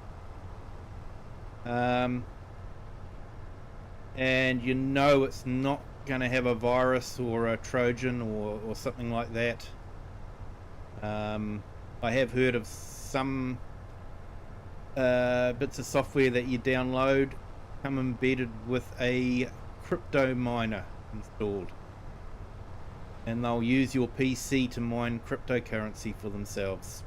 And it's not going to have a virus or a Trojan or something like that. I have heard of some bits of software that you download come embedded with a crypto miner installed, and they'll use your PC to mine cryptocurrency for themselves.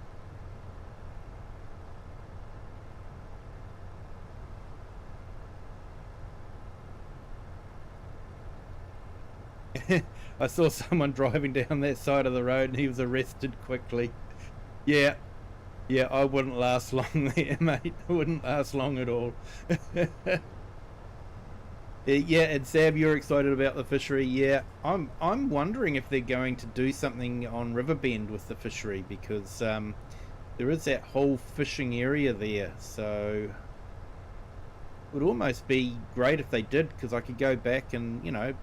I saw someone driving down that side of the road and he was arrested quickly. Yeah, I wouldn't last long there, mate. I wouldn't last long at all. Yeah, and Sam, you're excited about the fishery. Yeah, I'm wondering if they're going to do something on Riverbend with the fishery, because there is that whole fishing area there. So it would almost be great if they did, because I could go back and, you know,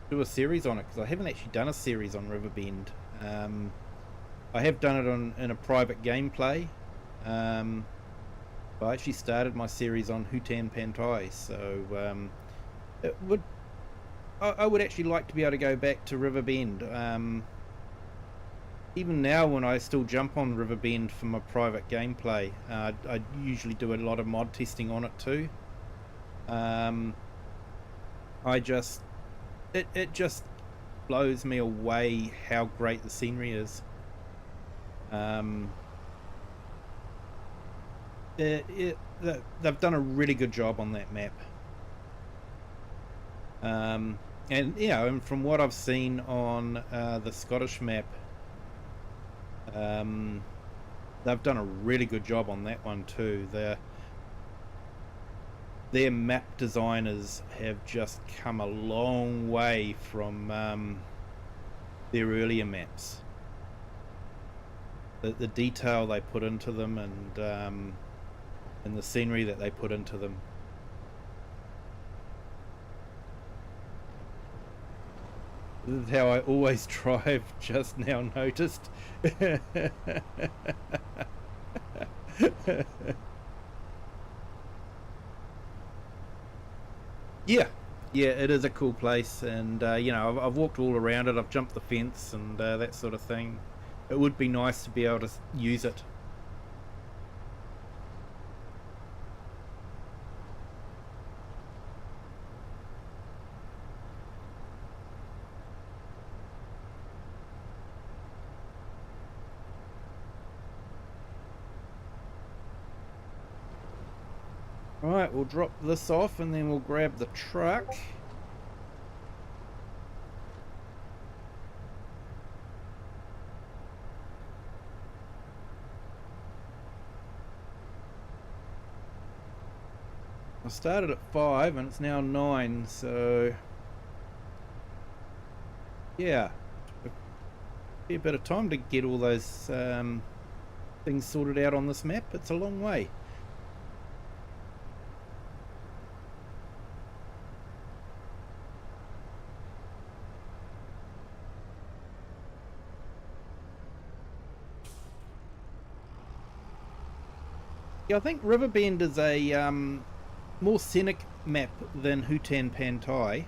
do a series on it, because I haven't actually done a series on Riverbend. I have done it in a private gameplay. I actually started my series on Hutan Pantai, so I would actually like to be able to go back to Riverbend. Even now, when I still jump on Riverbend for my private gameplay, I usually do a lot of mod testing on it too. It just blows me away how great the scenery is. They've done a really good job on that map. And you know, and from what I've seen on the Scottish map, they've done a really good job on that one too. Their map designers have just come a long way from their earlier maps. The detail they put into them, and the scenery that they put into them. This is how I always drive, just now noticed. Yeah, it is a cool place, and you know, I've walked all around it. I've jumped the fence and that sort of thing. It would be nice to be able to use it. Right, we'll drop this off and then we'll grab the truck. I started at 5 and it's now 9, so yeah, a bit of time to get all those things sorted out on this map. It's a long way. Yeah, I think Riverbend is a more scenic map than Hutan Pantai.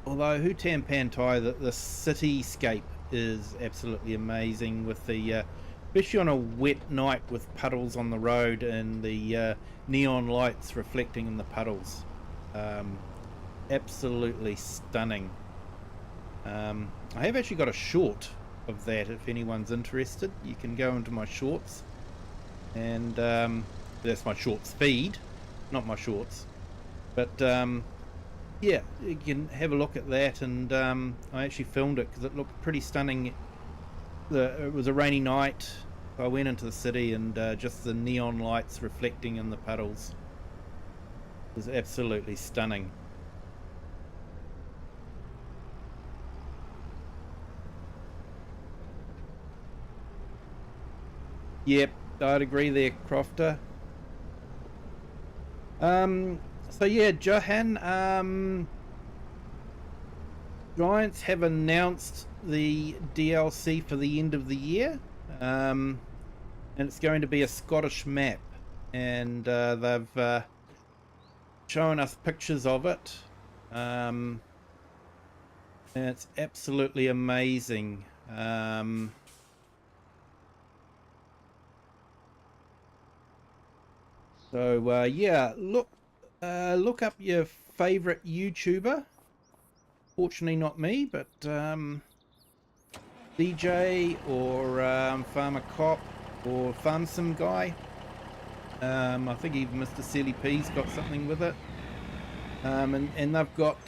Although Hutan Pantai, the cityscape is absolutely amazing, with the especially on a wet night with puddles on the road and the neon lights reflecting in the puddles. Absolutely stunning. I have actually got a short of that. If anyone's interested, you can go into my shorts, and that's my shorts feed, not my shorts, but yeah, you can have a look at that. And I actually filmed it because it looked pretty stunning. It was a rainy night. I went into the city, and just the neon lights reflecting in the puddles was absolutely stunning. Yep, I'd agree there, Crofter. So yeah, Johan, Giants have announced the DLC for the end of the year, and it's going to be a Scottish map, and they've shown us pictures of it. And it's absolutely amazing. So yeah, look up your favorite YouTuber. Fortunately not me, but DJ or Farmer Cop or Farm Sim Guy. I think even Mr. Silly P's got something with it. And they've got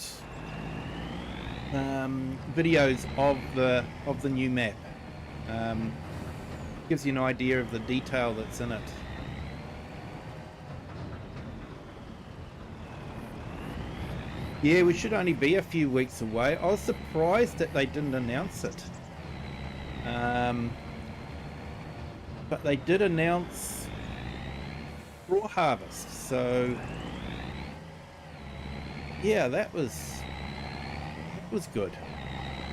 videos of the new map. Gives you an idea of the detail that's in it. Yeah, we should only be a few weeks away. I was surprised that they didn't announce it. But they did announce straw harvest, so yeah, that was good.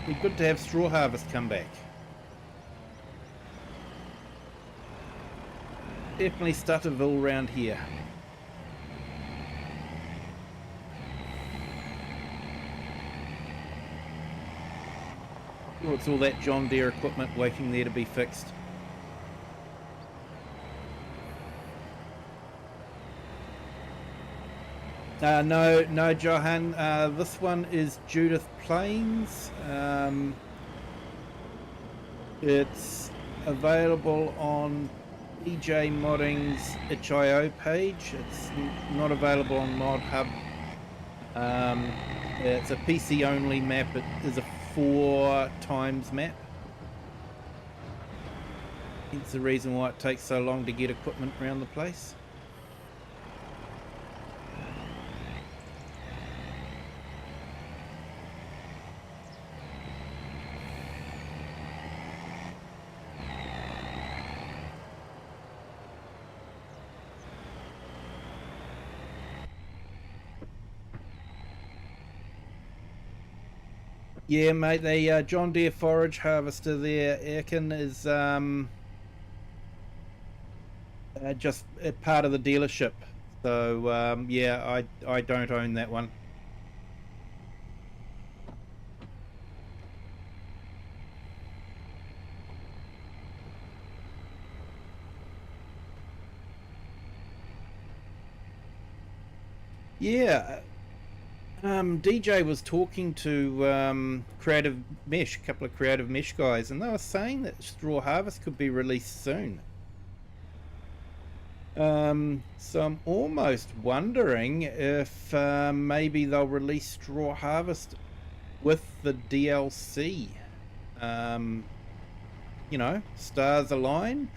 It'd be good to have straw harvest come back. Definitely Stutterville around here. Oh, it's all that John Deere equipment waiting there to be fixed. No, Johan. This one is Judith Plains. It's available on DJ Modding's itch.io page. It's not available on Mod Hub. It's a PC only map. It is a 4 times map. It's the reason why it takes so long to get equipment around the place. Yeah, mate, the John Deere forage harvester there, Airkin, is just a part of the dealership. So, yeah, I don't own that one. Yeah, DJ was talking to Creative Mesh, a couple of Creative Mesh guys, and they were saying that Straw Harvest could be released soon. So I'm almost wondering if maybe they'll release Straw Harvest with the DLC. You know, stars align.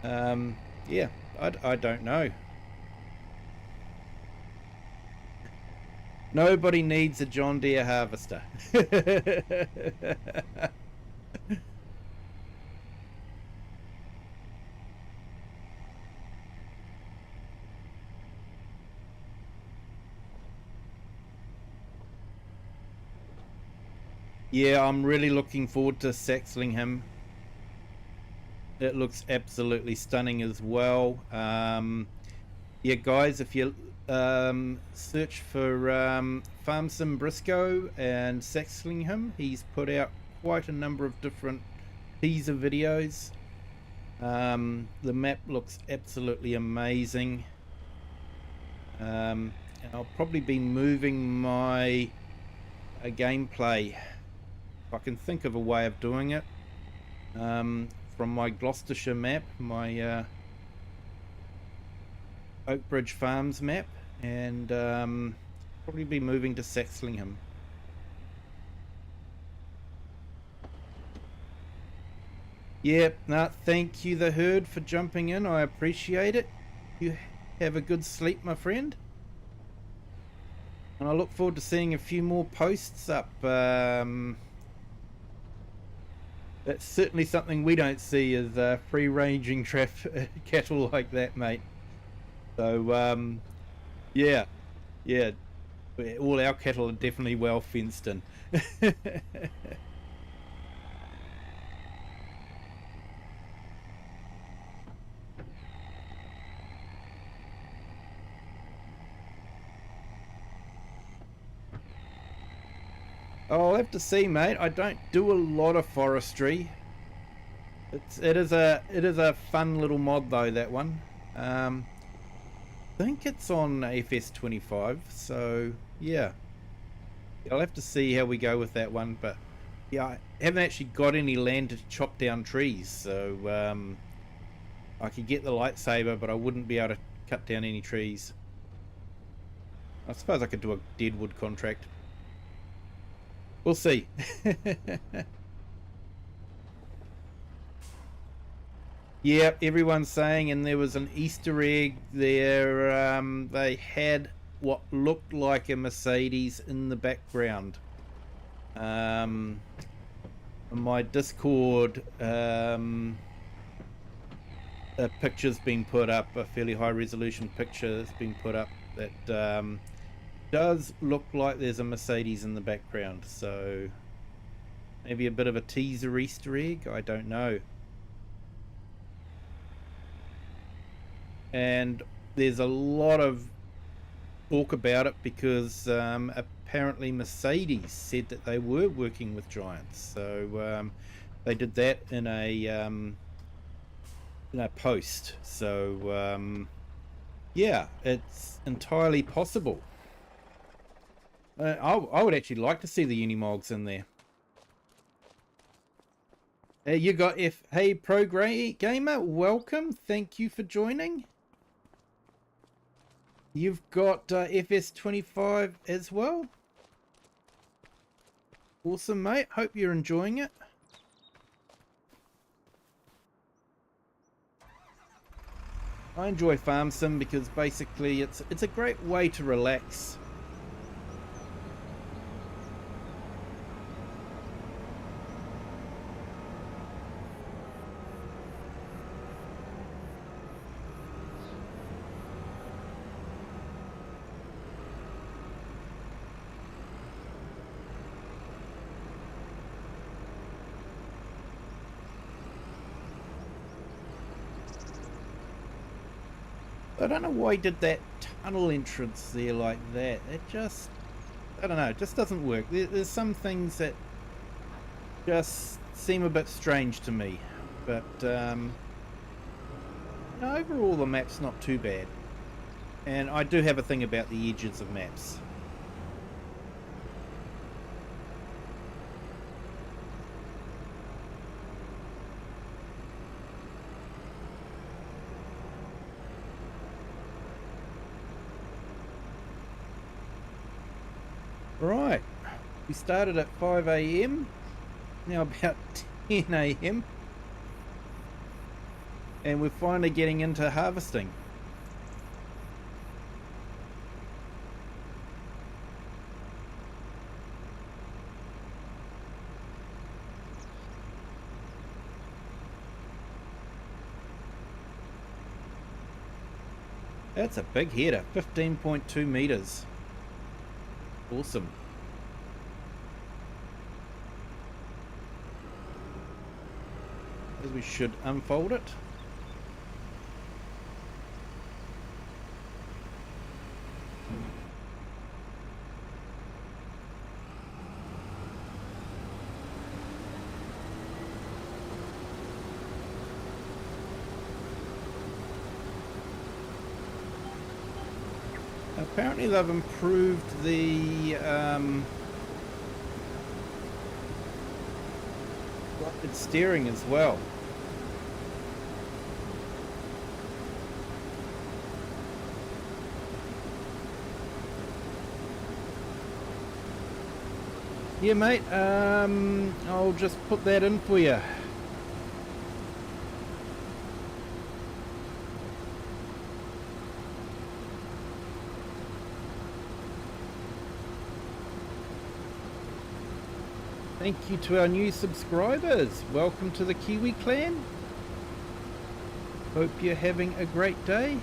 Yeah, I don't know. Nobody needs a John Deere harvester. Yeah, I'm really looking forward to Saxling him. It looks absolutely stunning as well. Yeah, guys, if you search for Farm Sim Briscoe and Saxling him, he's put out quite a number of different teaser videos. The map looks absolutely amazing. And I'll probably be moving my gameplay, if I can think of a way of doing it, from my Gloucestershire map, my Oakbridge Farms map, and probably be moving to Saxlingham. Yep, thank you the herd for jumping in. I appreciate it. You have a good sleep, my friend. And I look forward to seeing a few more posts up. That's certainly something we don't see as free-ranging cattle like that, mate. So, yeah, all our cattle are definitely well fenced in. I'll have to see, mate. I don't do a lot of forestry. It is a fun little mod though, that one. I think it's on FS25, so yeah. I'll have to see how we go with that one, but yeah, I haven't actually got any land to chop down trees, so I could get the lightsaber, but I wouldn't be able to cut down any trees. I suppose I could do a deadwood contract. We'll see. Yep, everyone's saying, and there was an Easter egg there. They had what looked like a Mercedes in the background. On my Discord, a picture's been put up, a fairly high resolution picture that's been put up that does look like there's a Mercedes in the background. So maybe a bit of a teaser Easter egg, I don't know. And there's a lot of talk about it because apparently Mercedes said that they were working with Giants, so they did that in a post. So yeah, it's entirely possible. I would actually like to see the Unimogs in there. You got Hey Pro Gamer, welcome. Thank you for joining. You've got FS25 as well. Awesome, mate. Hope you're enjoying it. I enjoy Farm Sim because basically it's a great way to relax. I don't know why he did that tunnel entrance there like that. It just, I don't know, it just doesn't work. There's some things that just seem a bit strange to me. But, overall the map's not too bad. And I do have a thing about the edges of maps. Right, we started at 5 AM, now about 10 AM, and we're finally getting into harvesting. That's a big header, 15.2 meters. Awesome. As we should unfold it. Apparently they've improved the rapid steering as well. Yeah, mate, I'll just put that in for you. Thank you to our new subscribers. Welcome to the Kiwi clan. Hope you're having a great day.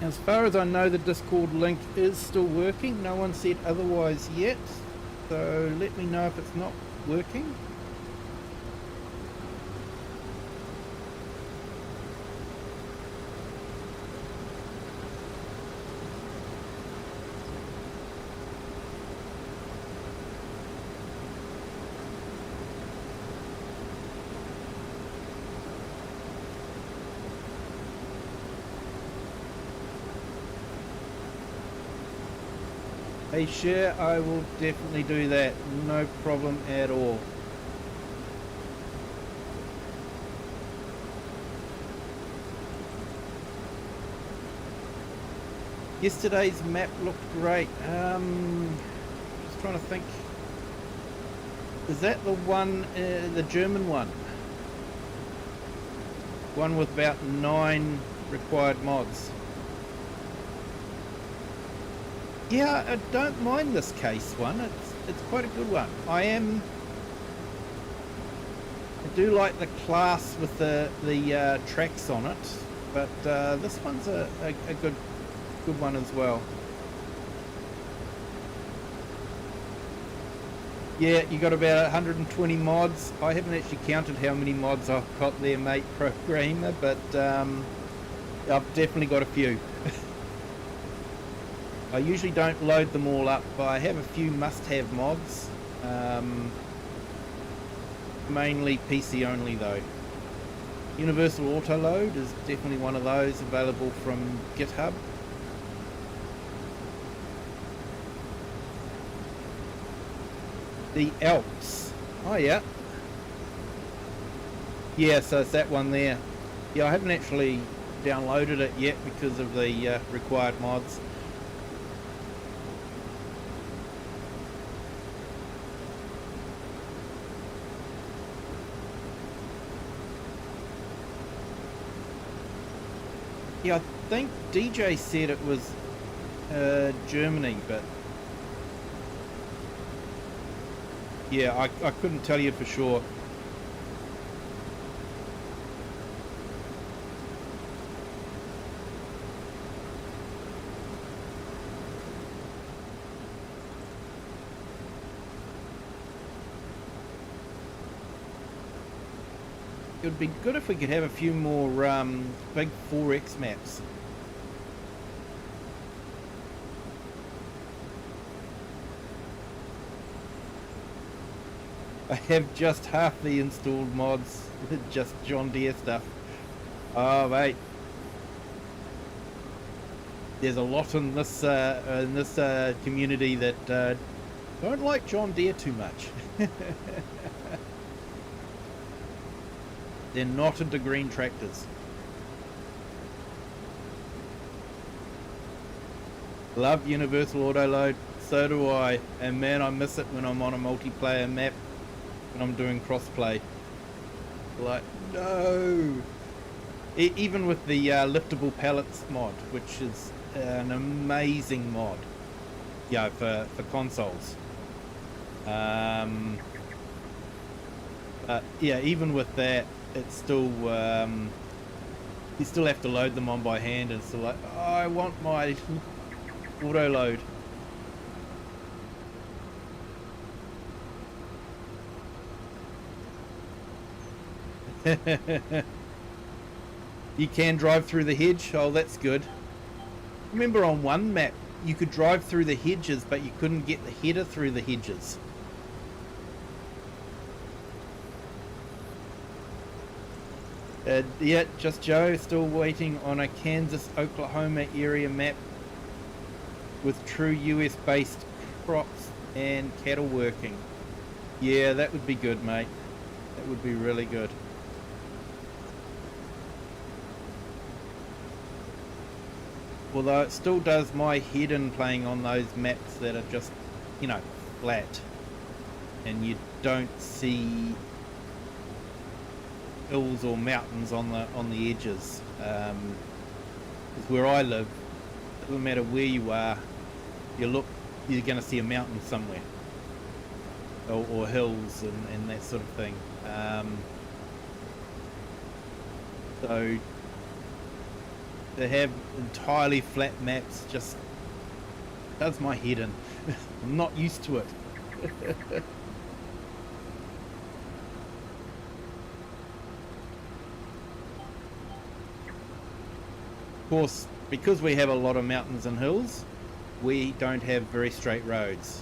As far as I know, the Discord link is still working. No one said otherwise yet. So let me know if it's not working. Hey, share, I will definitely do that. No problem at all. Yesterday's map looked great. Just trying to think. Is that the one, the German one? One with about 9 required mods. Yeah, I don't mind this case one. It's quite a good one. I do like the class with the tracks on it, but this one's a good one as well. Yeah, you got about 120 mods. I haven't actually counted how many mods I've got there, mate, programmer, but I've definitely got a few. I usually don't load them all up, but I have a few must-have mods. Mainly PC only though. Universal Autoload is definitely one of those, available from GitHub. The Alps. Oh yeah. Yeah, so it's that one there. Yeah, I haven't actually downloaded it yet because of the required mods. Yeah, I think DJ said it was Germany, but yeah, I couldn't tell you for sure. It would be good if we could have a few more big 4X maps. I have just half the installed mods, just John Deere stuff. Oh mate, there's a lot in this community that don't like John Deere too much. They're not into green tractors. Love Universal Autoload, so do I. And man, I miss it when I'm on a multiplayer map, when I'm doing crossplay. Like, no. Even with the liftable pallets mod, which is an amazing mod, yeah, for consoles. Yeah, even with that, it's still you still have to load them on by hand, and it's still like, oh, I want my auto load. You can drive through the hedge. Oh, that's good. Remember on one map you could drive through the hedges, but you couldn't get the header through the hedges. Yeah, just Joe, still waiting on a Kansas-Oklahoma area map with true US based crops and cattle working. Yeah, that would be good, mate. That would be really good. Although it still does my head in playing on those maps that are just, you know, flat, and you don't see hills or mountains on the edges. Because where I live, it doesn't matter where you are, you're going to see a mountain somewhere, or hills and that sort of thing. So to have entirely flat maps just does my head in. I'm not used to it. Of course, because we have a lot of mountains and hills, we don't have very straight roads.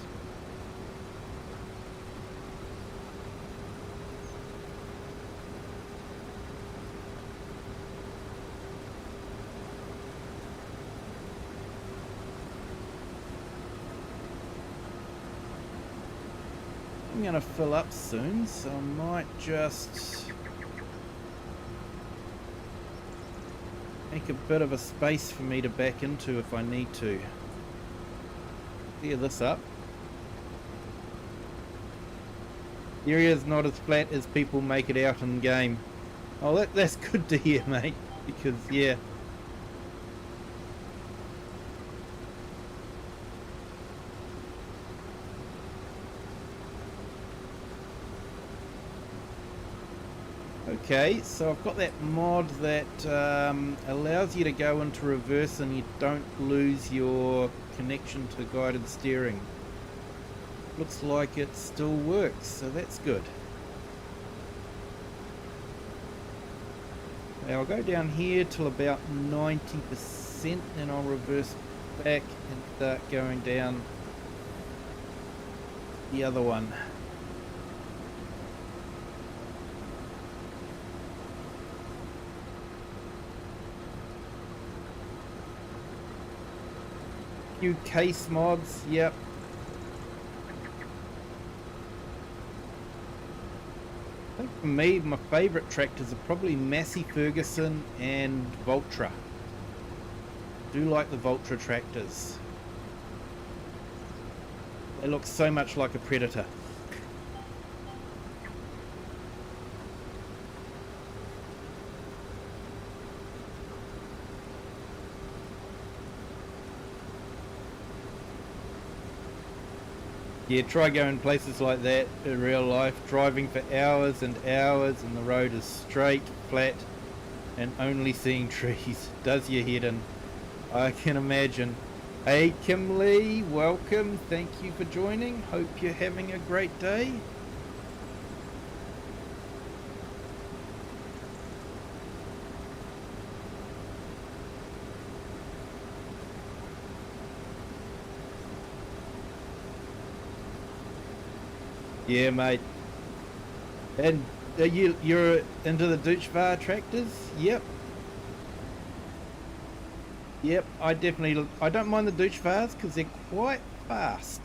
I'm going to fill up soon, so I might just make a bit of a space for me to back into if I need to. Clear this up. The area is not as flat as people make it out in game. Oh, that's good to hear, mate, because yeah. Okay, so I've got that mod that allows you to go into reverse and you don't lose your connection to guided steering. Looks like it still works, so that's good. Now I'll go down here till about 90%, then I'll reverse back and start going down the other one. Few case mods, yep. I think for me, my favourite tractors are probably Massey Ferguson and Valtra. I do like the Valtra tractors. They look so much like a Predator. Yeah, try going places like that in real life, driving for hours and hours and the road is straight, flat and only seeing trees. Does your head in. I can imagine. Hey Kim Lee, welcome, thank you for joining, hope you're having a great day. Yeah, mate. And you're into the Deutschfahrer tractors? Yep. Yep, I don't mind the Deutschfahrers because they're quite fast.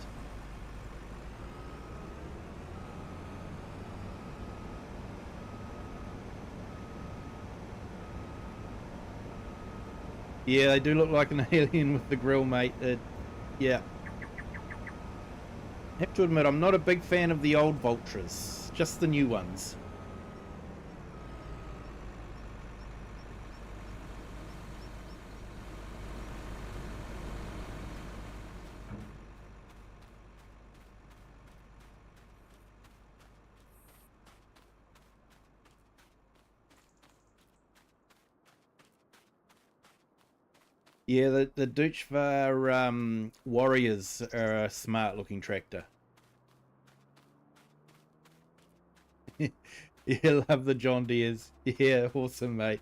Yeah, they do look like an alien with the grill, mate. Yeah. I have to admit, I'm not a big fan of the old Valtras, just the new ones. Yeah, the Deutschfahrer Warriors are a smart looking tractor. Yeah, love the John Deeres. Yeah, awesome, mate.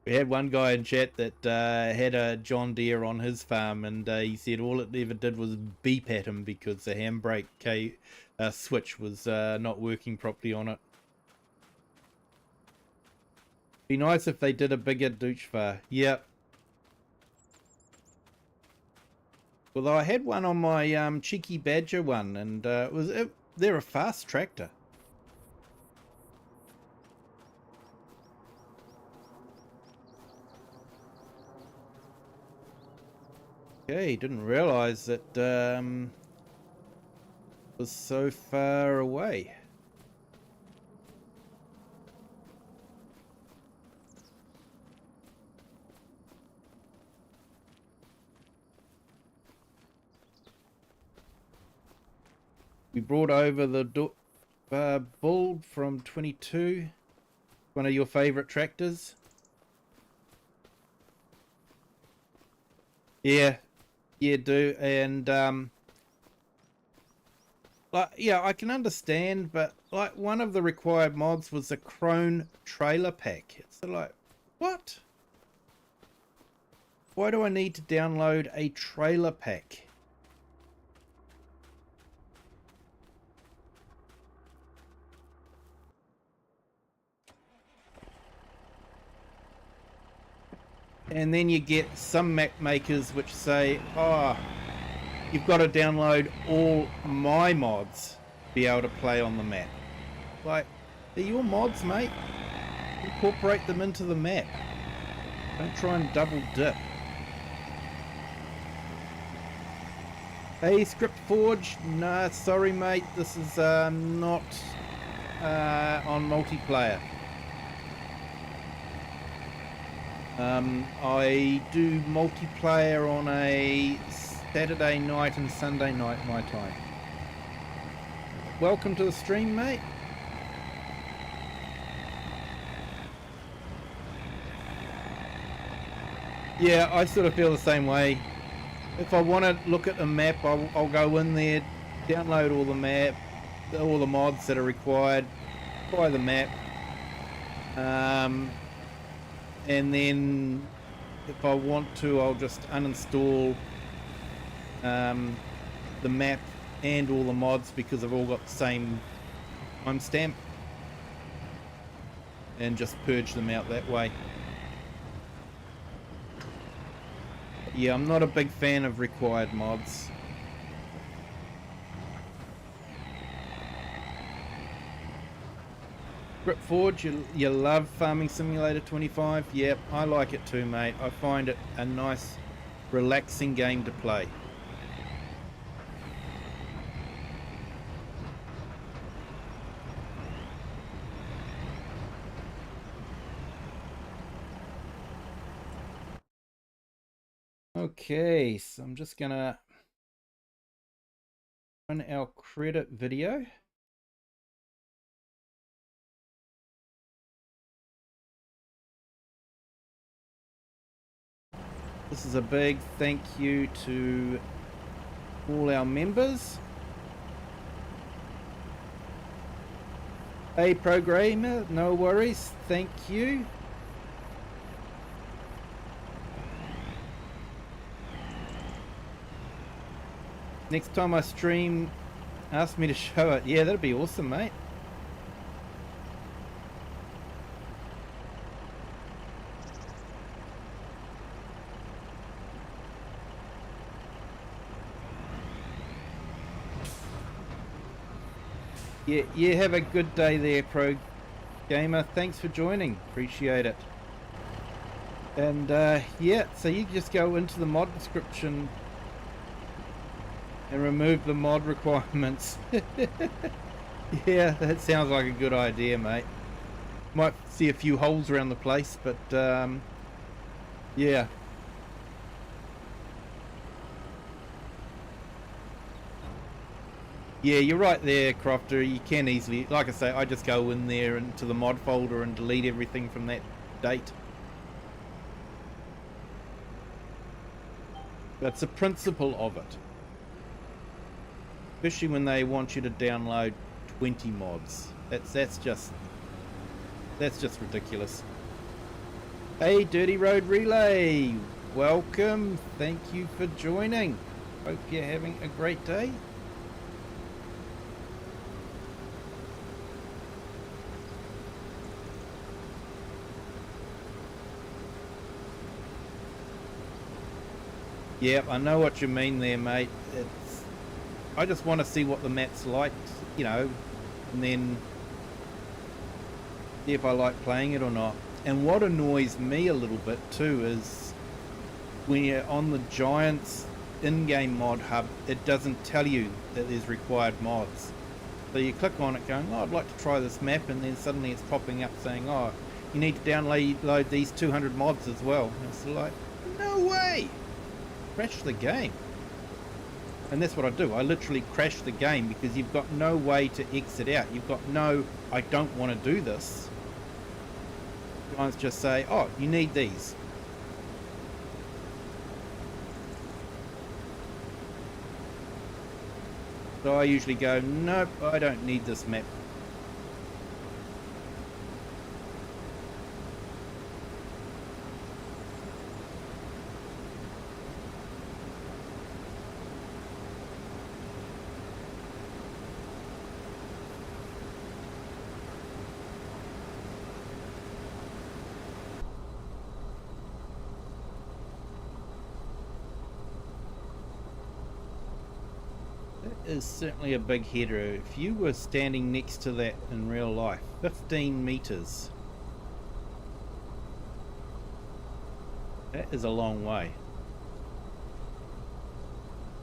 We had one guy in chat that had a John Deere on his farm, and he said all it ever did was beep at him because the handbrake switch was not working properly on it. Be nice if they did a bigger Deutschfahrer. Yep. Although I had one on my Cheeky Badger one, and they're a fast tractor. Okay, didn't realise that was so far away. We brought over the Bull from 22, one of your favourite tractors. Yeah, do, and like, yeah, I can understand, but like one of the required mods was a Crone trailer pack. It's like, what? Why do I need to download a trailer pack? And then you get some map makers which say, oh, you've got to download all my mods to be able to play on the map. Like, they're your mods, mate. Incorporate them into the map. Don't try and double dip. Hey, Script Forge. Nah, sorry, mate. This is not on multiplayer. I do multiplayer on a Saturday night and Sunday night my time. Welcome to the stream, mate. Yeah, I sort of feel the same way. If I want to look at the map, I'll go in there, download all the mods that are required, buy the map, and then if I want to, I'll just uninstall the map and all the mods because they've all got the same timestamp, and just purge them out that way. Yeah, I'm not a big fan of required mods. Gripforge, you love Farming Simulator 25? Yep, I like it too, mate. I find it a nice, relaxing game to play. Okay, so I'm just gonna run our credit video. This is a big thank you to all our members. Hey programmer, no worries, thank you. Next time I stream, ask me to show it. Yeah, that'd be awesome, mate. Yeah, have a good day there, Pro Gamer. Thanks for joining. Appreciate it. And yeah, so you just go into the mod description and remove the mod requirements. Yeah, that sounds like a good idea, mate. Might see a few holes around the place, but yeah. Yeah, you're right there, Crofter. You can easily, like I say, I just go in there into the mod folder and delete everything from that date. That's the principle of it. Especially when they want you to download 20 mods. That's just ridiculous. Hey, Dirty Road Relay, welcome. Thank you for joining. Hope you're having a great day. Yep, I know what you mean there, mate. I just want to see what the map's like, you know, and then see if I like playing it or not. And what annoys me a little bit too is when you're on the Giants in-game mod hub, it doesn't tell you that there's required mods. So you click on it going, oh, I'd like to try this map, and then suddenly it's popping up saying, oh, you need to download these 200 mods as well. And it's like, no way! Crash the game. And that's what I do. I literally crash the game because you've got no way to exit out. You've got no, I don't want to do this. Giants just say, oh, you need these. So I usually go, nope, I don't need this map. is certainly a big header. If you were standing next to that in real life, 15 meters. That is a long way.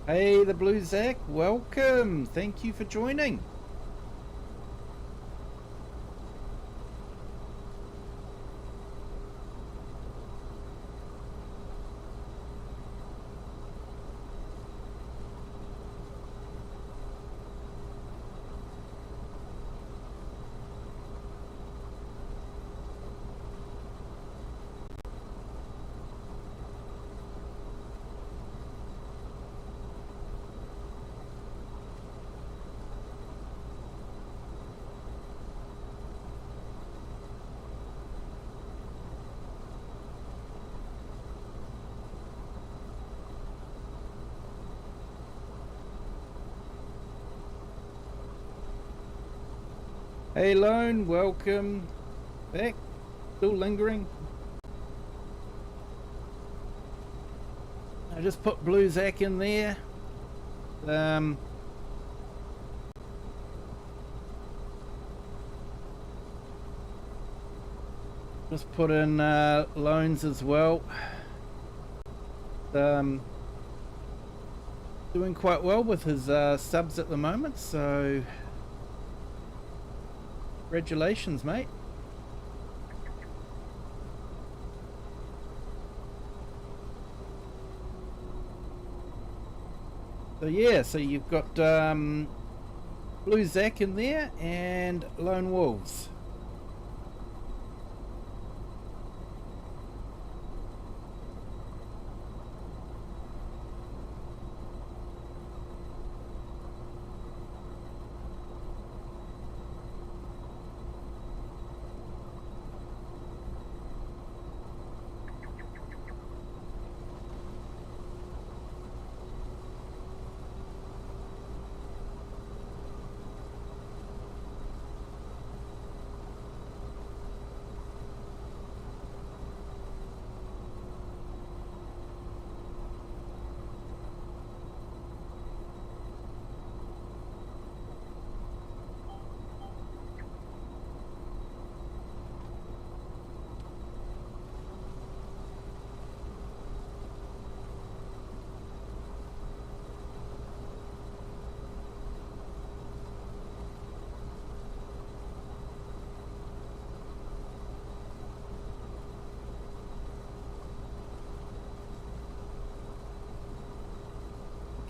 Hey, the Blue Zach, welcome. Thank you for joining. Hey Lone, welcome back. Still lingering. I just put Blue Zach in there. Just put in Loans as well. Doing quite well with his subs at the moment, so congratulations, mate. So yeah, so you've got Blue Zach in there and Lone Wolves.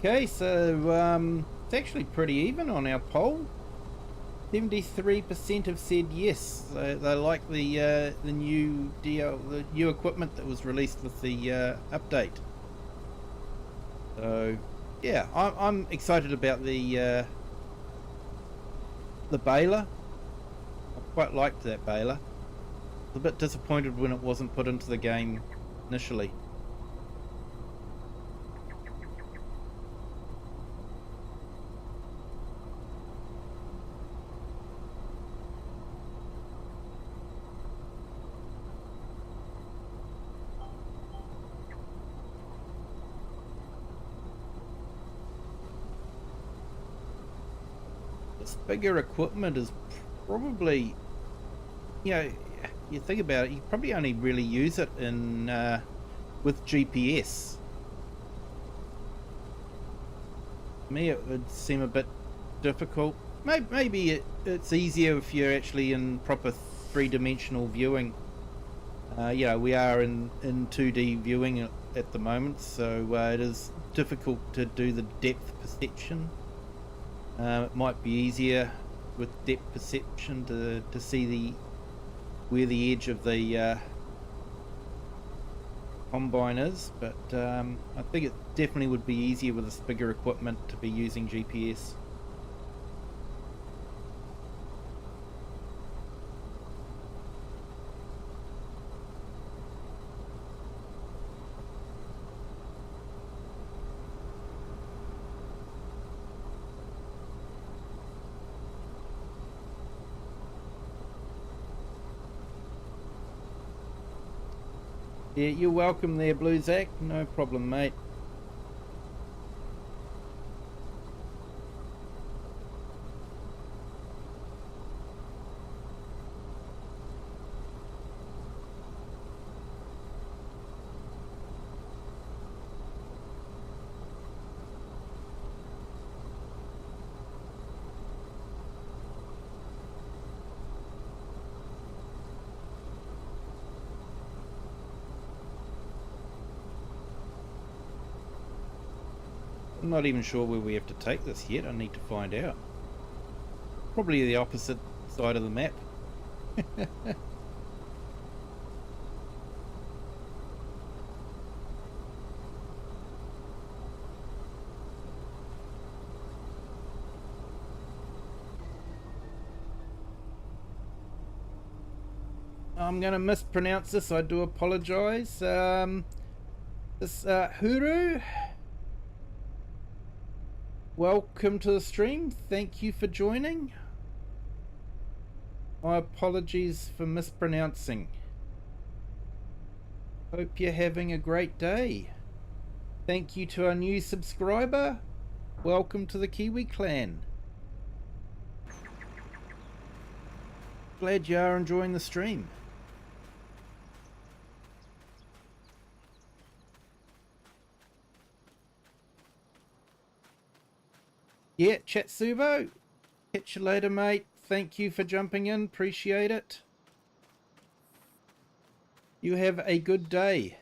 Okay, so it's actually pretty even on our poll. 73% have said yes. They like the new deal, the new equipment that was released with the update. So yeah, I'm excited about the baler. I quite liked that baler. I was a bit disappointed when it wasn't put into the game initially. Bigger equipment is probably, you know, you think about it, you probably only really use it in with GPS. To me, it would seem a bit difficult. Maybe it's easier if you're actually in proper three-dimensional viewing. You know, we are in 2D viewing at the moment, so it is difficult to do the depth perception. It might be easier with depth perception to see where the edge of the combine is, but I think it definitely would be easier with this bigger equipment to be using GPS. Yeah, you're welcome there, Blue Zach. No problem, mate. I'm not even sure where we have to take this yet. I need to find out. Probably the opposite side of the map. I'm going to mispronounce this. I do apologize. This Huru. Welcome to the stream. Thank you for joining. My apologies for mispronouncing. Hope you're having a great day. Thank you to our new subscriber. Welcome to the Kiwi clan. Glad you are enjoying the stream. Yeah, Chatsubo. Catch you later, mate. Thank you for jumping in. Appreciate it. You have a good day.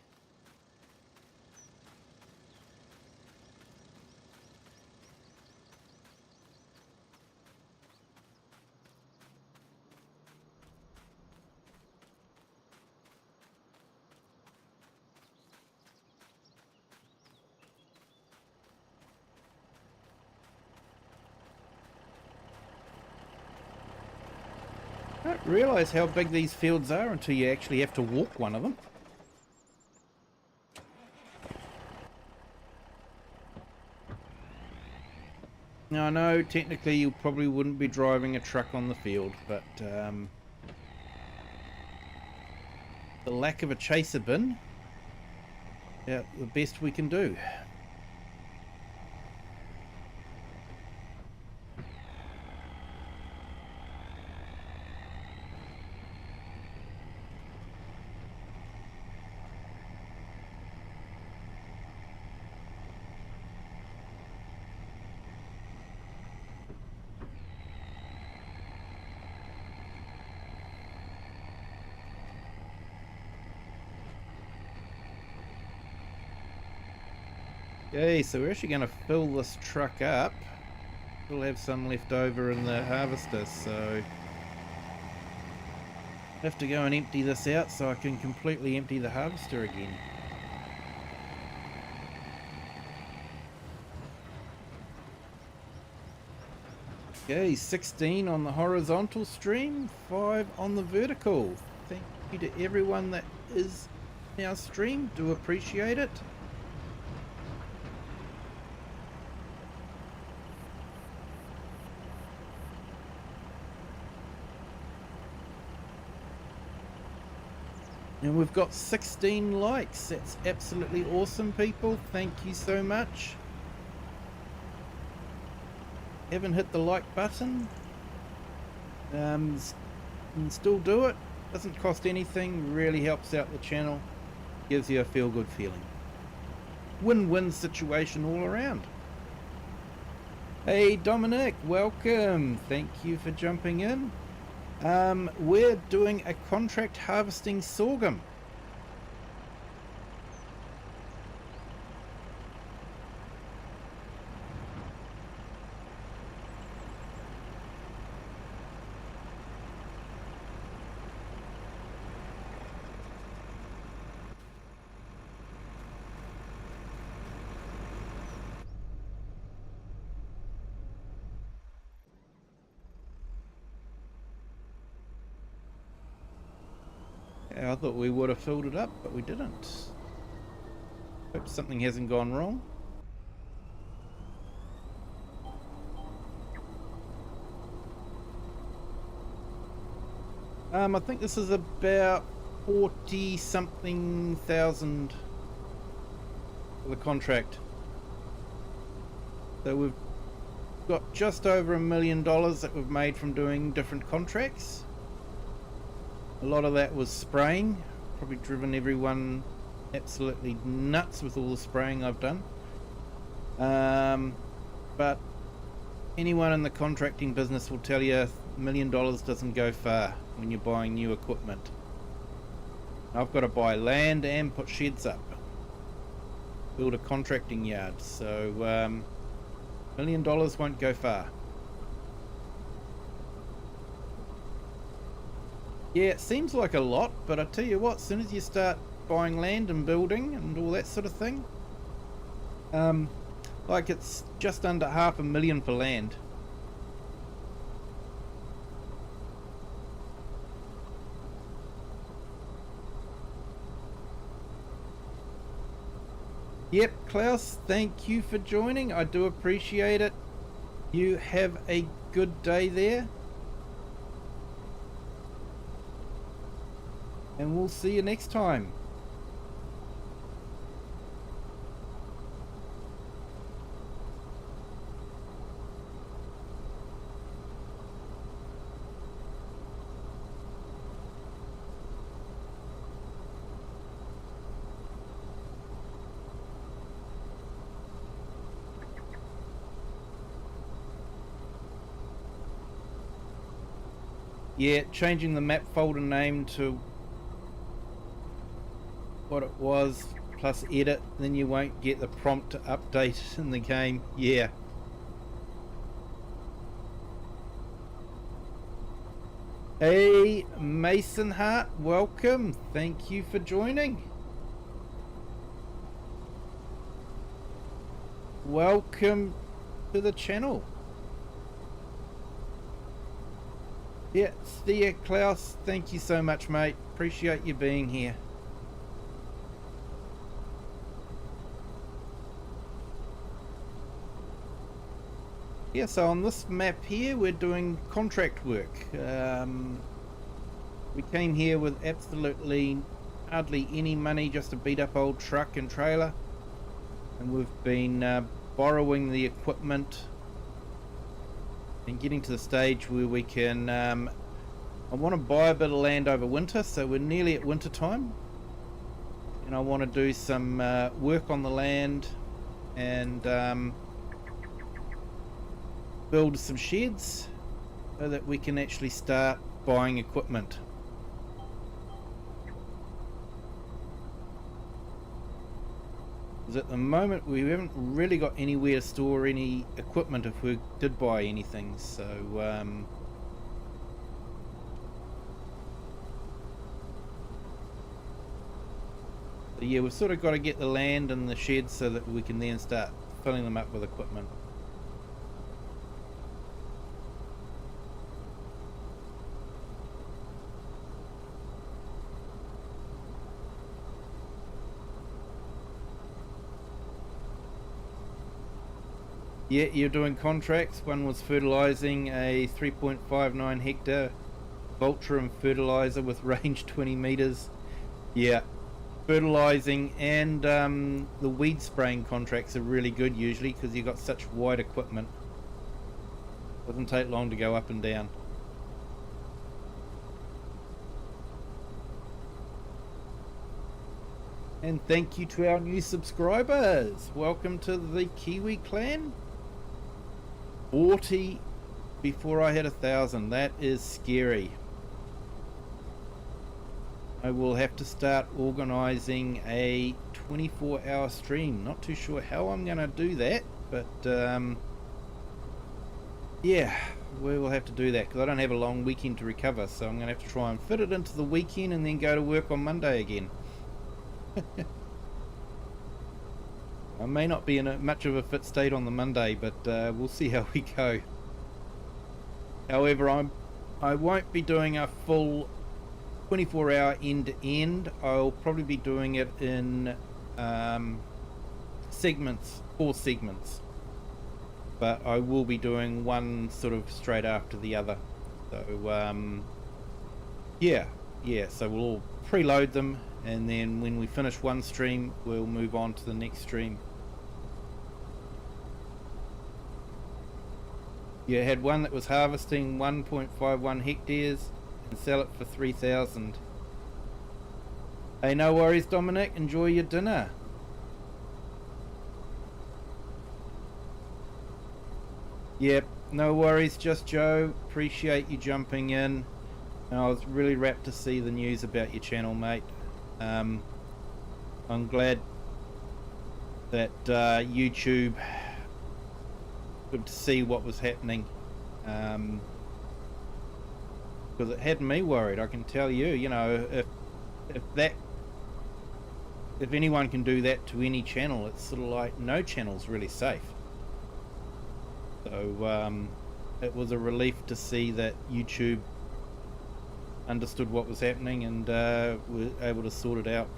I don't realise how big these fields are until you actually have to walk one of them. Now I know technically you probably wouldn't be driving a truck on the field, but the lack of a chaser bin, yeah, the best we can do. Okay, so we're actually going to fill this truck up. We'll have some left over in the harvester, so I have to go and empty this out so I can completely empty the harvester again. Okay, 16 on the horizontal stream, 5 on the vertical. Thank you to everyone that is in our stream. Do appreciate it. And we've got 16 likes. That's absolutely awesome, people. Thank you so much. Haven't hit the like button. And still do it. Doesn't cost anything. Really helps out the channel. Gives you a feel-good feeling. Win-win situation all around. Hey Dominic, welcome. Thank you for jumping in. We're doing a contract harvesting sorghum. I thought we would have filled it up, but we didn't. Hope something hasn't gone wrong. I think this is about 40-something thousand for the contract. So we've got just over $1 million that we've made from doing different contracts. A lot of that was spraying, probably driven everyone absolutely nuts with all the spraying I've done. But anyone in the contracting business will tell you $1 million doesn't go far when you're buying new equipment. I've got to buy land and put sheds up. build a contracting yard. So $1 million won't go far. Yeah, it seems like a lot, but I tell you what, as soon as you start buying land and building and all that sort of thing, like it's just under $500,000 for land. Yep, Klaus, thank you for joining. I do appreciate it. You have a good day there. And we'll see you next time. Yeah, changing the map folder name to what it was plus edit, then you won't get the prompt to update in the game. Yeah. Hey Mason Hart, welcome. Thank you for joining. Welcome to the channel. Yeah, see ya, Klaus. Thank you so much, mate. Appreciate you being here. Yeah, so on this map here, we're doing contract work. We came here with absolutely hardly any money, just a beat up old truck and trailer. And we've been borrowing the equipment and getting to the stage where we can I want to buy a bit of land over winter, so we're nearly at winter time, and I want to do some work on the land and build some sheds so that we can actually start buying equipment. Because at the moment we haven't really got anywhere to store any equipment if we did buy anything, so yeah, we've sort of got to get the land and the sheds so that we can then start filling them up with equipment. Yeah, you're doing contracts. One was fertilizing a 3.59 hectare Vultrum fertilizer with range 20 meters. Yeah, fertilizing and the weed spraying contracts are really good usually because you've got such wide equipment. Doesn't take long to go up and down. And thank you to our new subscribers. Welcome to the Kiwi clan. 40 before I hit 1,000. That is scary. I will have to start organizing a 24-hour stream. Not too sure how I'm going to do that, but yeah, we will have to do that because I don't have a long weekend to recover, so I'm going to have to try and fit it into the weekend and then go to work on Monday again. I may not be in much of a fit state on the Monday, but we'll see how we go. However, I won't be doing a full 24-hour end-to-end. I'll probably be doing it in segments, 4 segments. But I will be doing one sort of straight after the other. So yeah, so we'll all preload them, and then when we finish one stream, we'll move on to the next stream. You had one that was harvesting 1.51 hectares and sell it for 3,000. Hey, no worries, Dominic. Enjoy your dinner. Yep, no worries, just Joe. Appreciate you jumping in. And I was really rapt to see the news about your channel, mate. I'm glad that YouTube could see what was happening, because it had me worried. I can tell you, you know, if anyone can do that to any channel, it's sort of like no channel's really safe. So it was a relief to see that YouTube understood what was happening and were able to sort it out.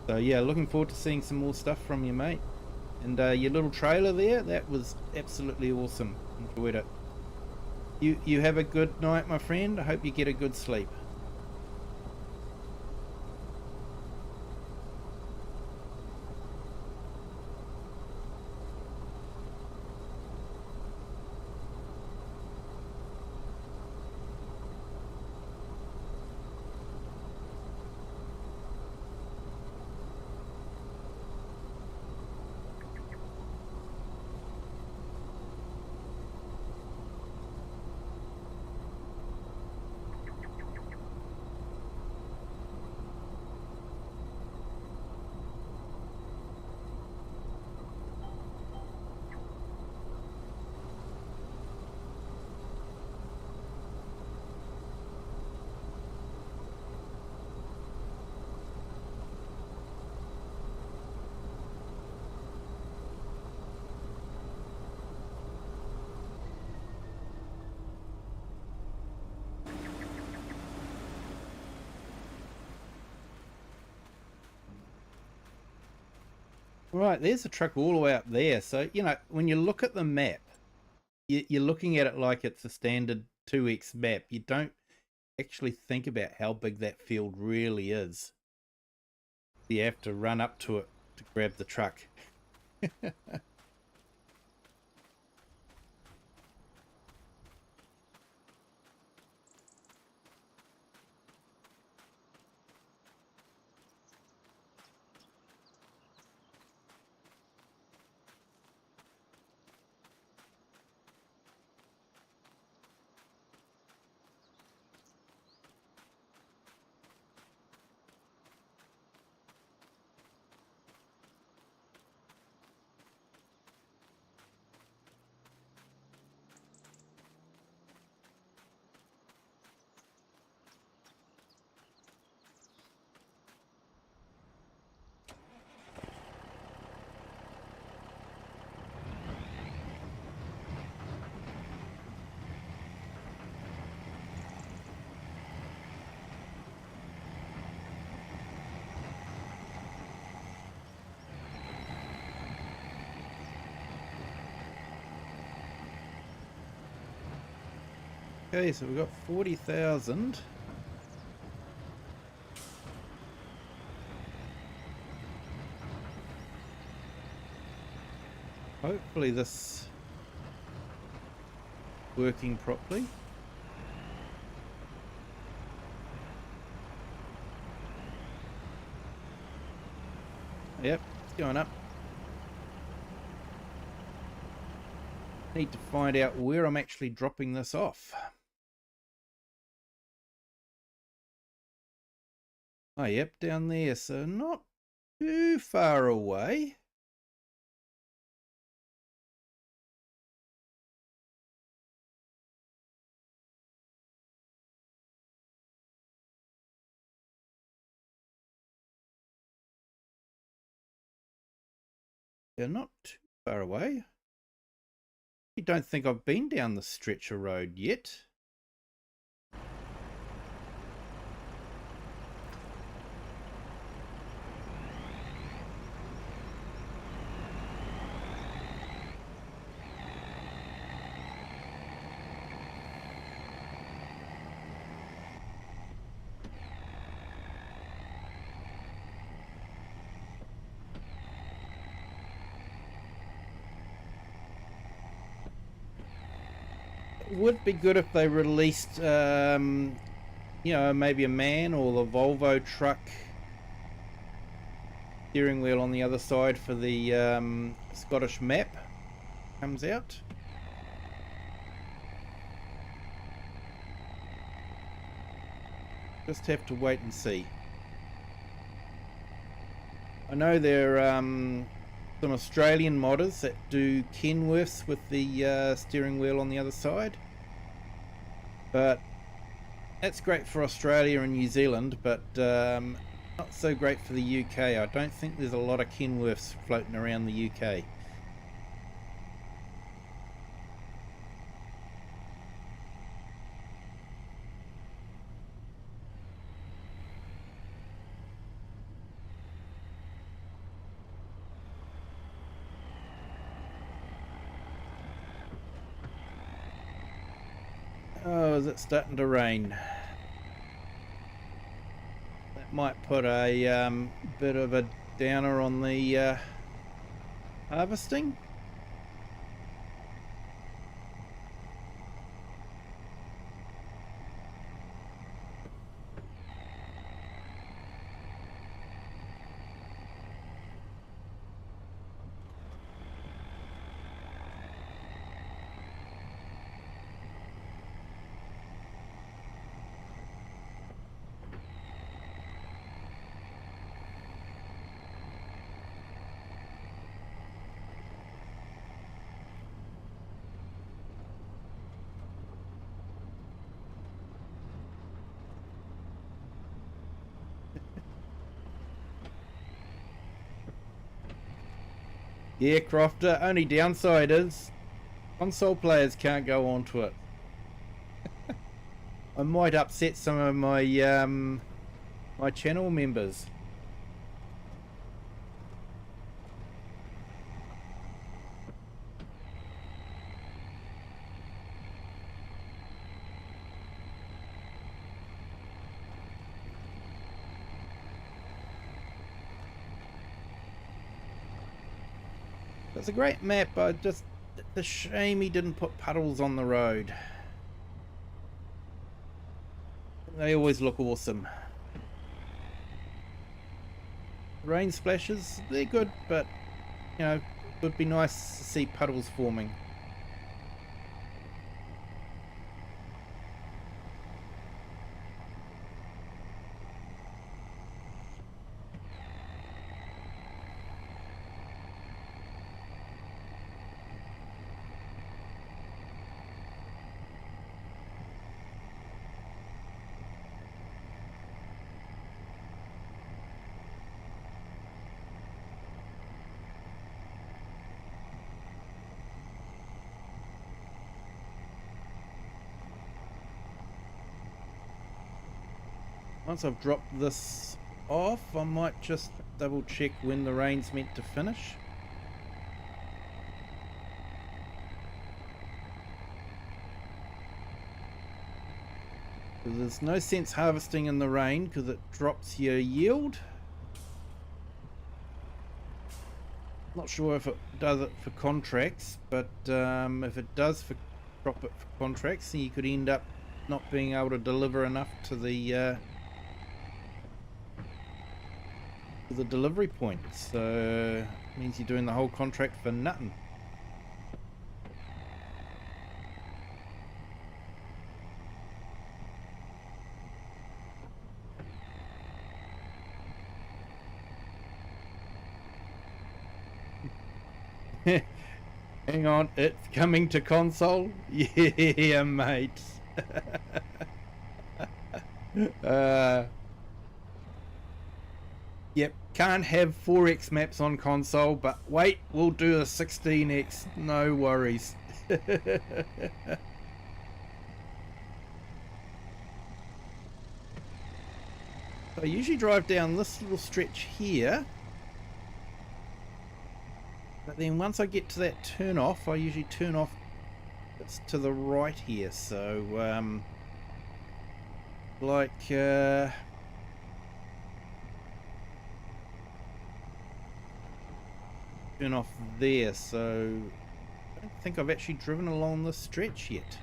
So yeah, looking forward to seeing some more stuff from you, mate. And your little trailer there, that was absolutely awesome. Enjoyed it. You have a good night, my friend. I hope you get a good sleep. Right, there's a truck all the way up there. So, you know, when you look at the map, you're looking at it like it's a standard 2x map. You don't actually think about how big that field really is. You have to run up to it to grab the truck. Okay, so we've got 40,000. Hopefully this working properly. Yep, it's going up. Need to find out where I'm actually dropping this off. Oh, yep, down there, so not too far away. Yeah, not too far away. You don't think I've been down the stretch of road yet? It would be good if they released, you know, maybe a man or the Volvo truck steering wheel on the other side for the Scottish map comes out. Just have to wait and see. I know they're some Australian modders that do Kenworths with the steering wheel on the other side. But that's great for Australia and New Zealand, but not so great for the UK. I don't think there's a lot of Kenworths floating around the UK. Oh, is it starting to rain? That might put a bit of a downer on the harvesting. Yeah, Crofter, only downside is console players can't go onto it. I might upset some of my my channel members. It's a great map, but just the shame he didn't put puddles on the road. They always look awesome. Rain splashes, they're good, but you know, it would be nice to see puddles forming. Once I've dropped this off, I might just double check when the rain's meant to finish. There's no sense harvesting in the rain because it drops your yield. Not sure if it does it for contracts, but if it does drop it for contracts, then you could end up not being able to deliver enough to the delivery point, so it means you're doing the whole contract for nothing. Hang on, it's coming to console? Yeah, mate. Yep, can't have 4x maps on console, but wait, we'll do a 16x, no worries. I usually drive down this little stretch here, but then once I get to that turn off, I usually turn off. It's to the right here, so like turn off there, so I don't think I've actually driven along this stretch yet.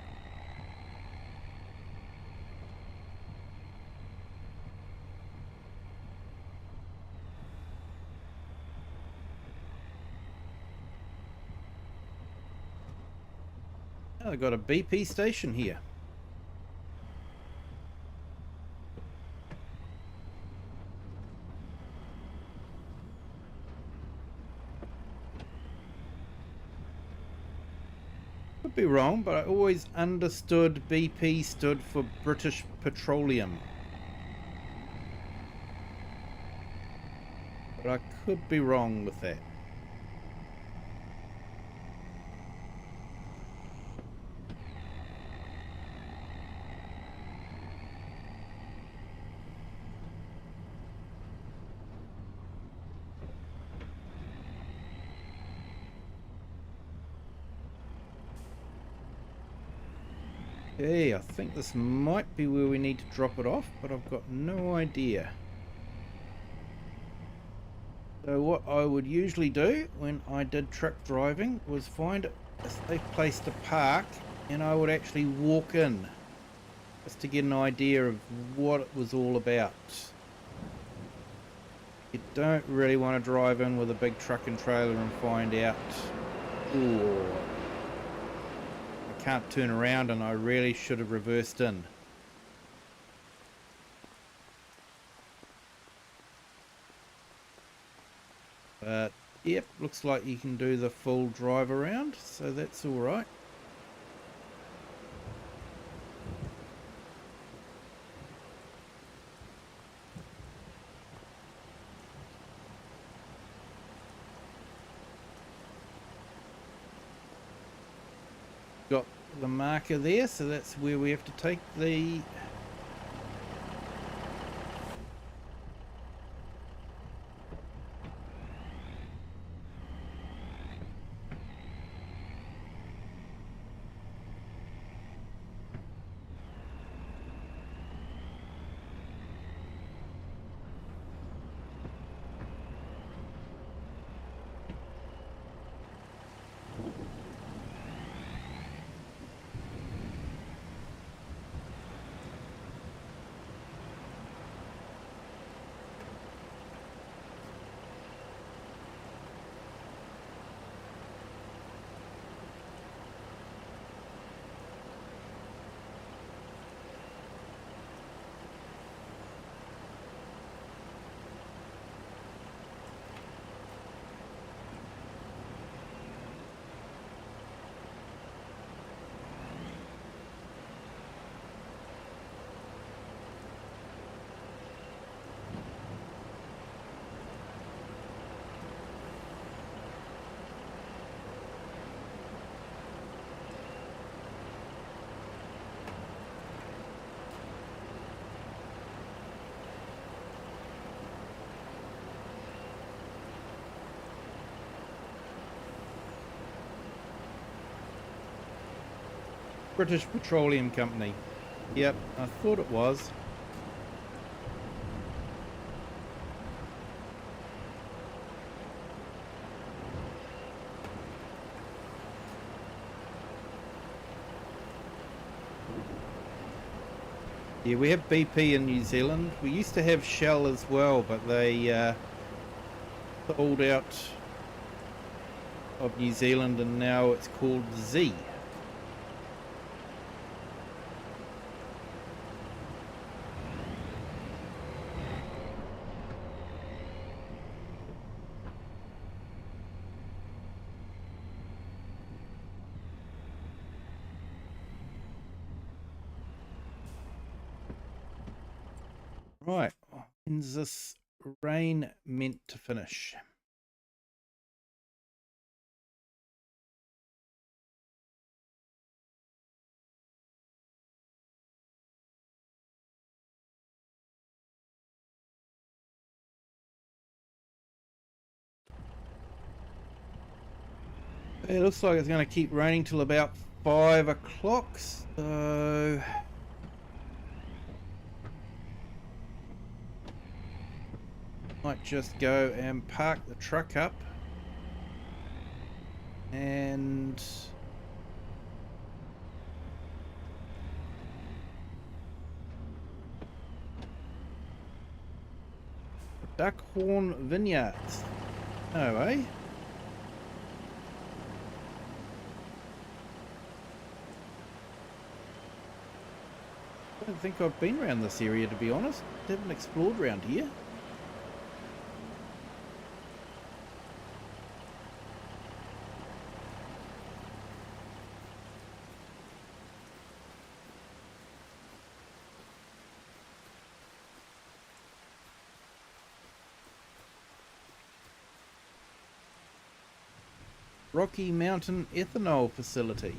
Oh, I've got a BP station here. could be wrong, but I always understood BP stood for British Petroleum. But I could be wrong with that. Okay, I think this might be where we need to drop it off, but I've got no idea. So what I would usually do when I did truck driving was find a safe place to park, and I would actually walk in just to get an idea of what it was all about. You don't really want to drive in with a big truck and trailer and find out, ooh, I can't turn around and I really should have reversed in. But yep, looks like you can do the full drive around, so that's all right. Got the marker there, so that's where we have to take the British Petroleum Company. Yep, I thought it was. Yeah, we have BP in New Zealand. We used to have Shell as well, but they pulled out of New Zealand and now it's called Z. Right, when's this rain meant to finish? It looks like it's going to keep raining till about 5 o'clock, so might just go and park the truck up and Duckhorn Vineyards. No, eh? I don't think I've been around this area, to be honest. I haven't explored around here. Rocky Mountain Ethanol Facility.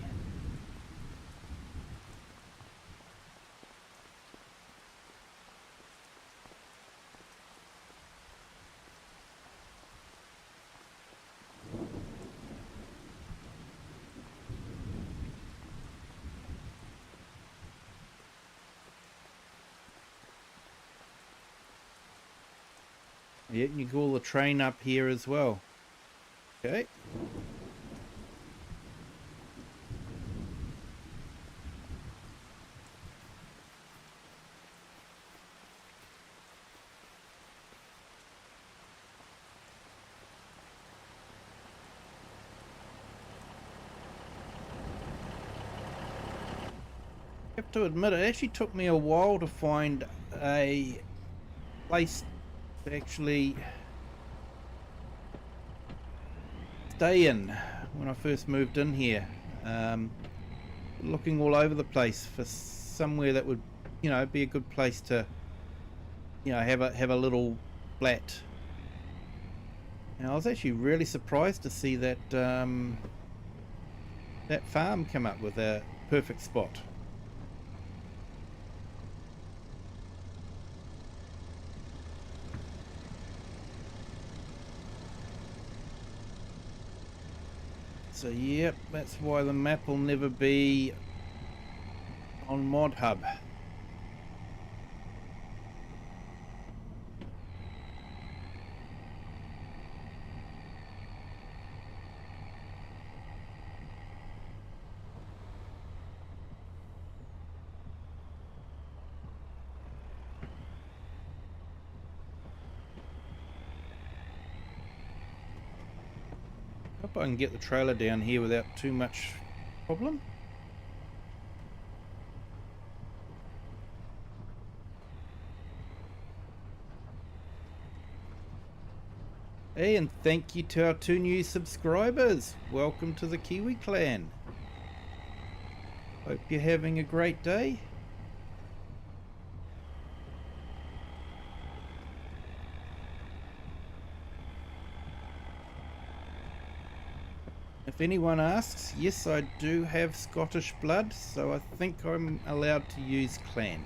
Yeah, you can call the train up here as well. Okay. I have to admit, it actually took me a while to find a place to actually stay in when I first moved in here. Looking all over the place for somewhere that would, be a good place to, have a little flat. And I was actually really surprised to see that that farm come up with a perfect spot. So yep, that's why the map will never be on Mod Hub. Hope I can get the trailer down here without too much problem. Hey, and thank you to our 2 new subscribers. Welcome to the Kiwi clan. Hope you're having a great day. If anyone asks, yes, I do have Scottish blood, so I think I'm allowed to use clan.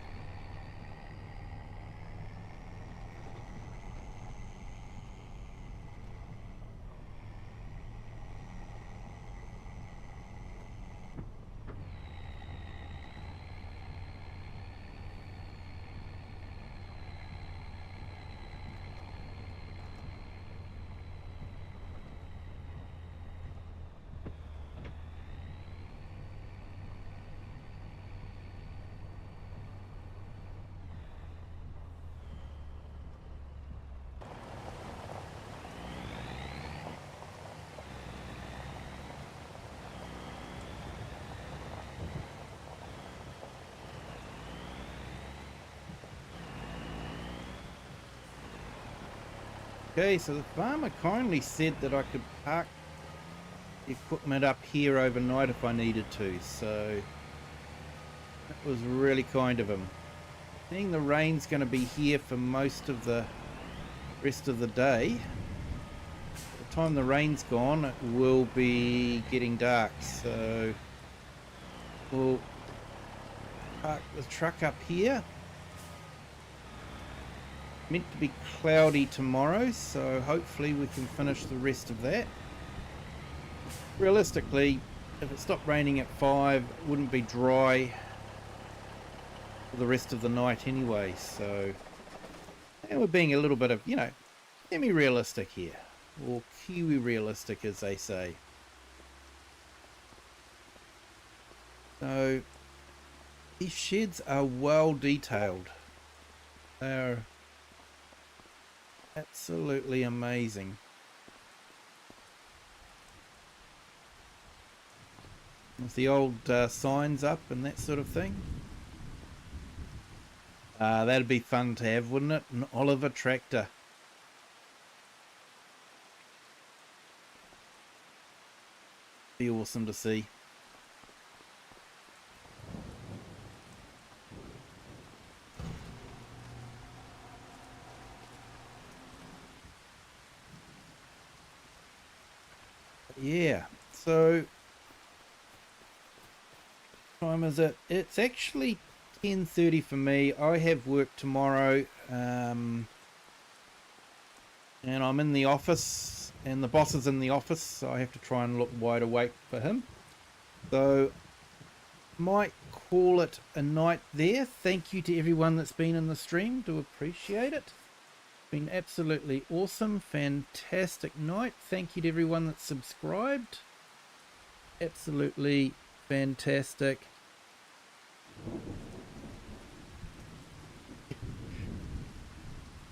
Okay, so the farmer kindly said that I could park the equipment up here overnight if I needed to, so that was really kind of him. Seeing the rain's going to be here for most of the rest of the day, by the time the rain's gone it will be getting dark, so we'll park the truck up here. Meant to be cloudy tomorrow, so hopefully we can finish the rest of that. Realistically, if it stopped raining at 5, it wouldn't be dry for the rest of the night anyway, so and we're being a little bit of, semi-realistic here, or Kiwi realistic as they say. So these sheds are well detailed. They're absolutely amazing. With the old signs up and that sort of thing. That'd be fun to have, wouldn't it? An Oliver tractor. Be awesome to see. Yeah, So, what time is it? It's actually 10:30 for me. I have work tomorrow, and I'm in the office, and the boss is in the office, so I have to try and look wide awake for him. So, might call it a night there. Thank you to everyone that's been in the stream. Do appreciate it. Been absolutely awesome, fantastic night. Thank you to everyone that's subscribed. Absolutely fantastic.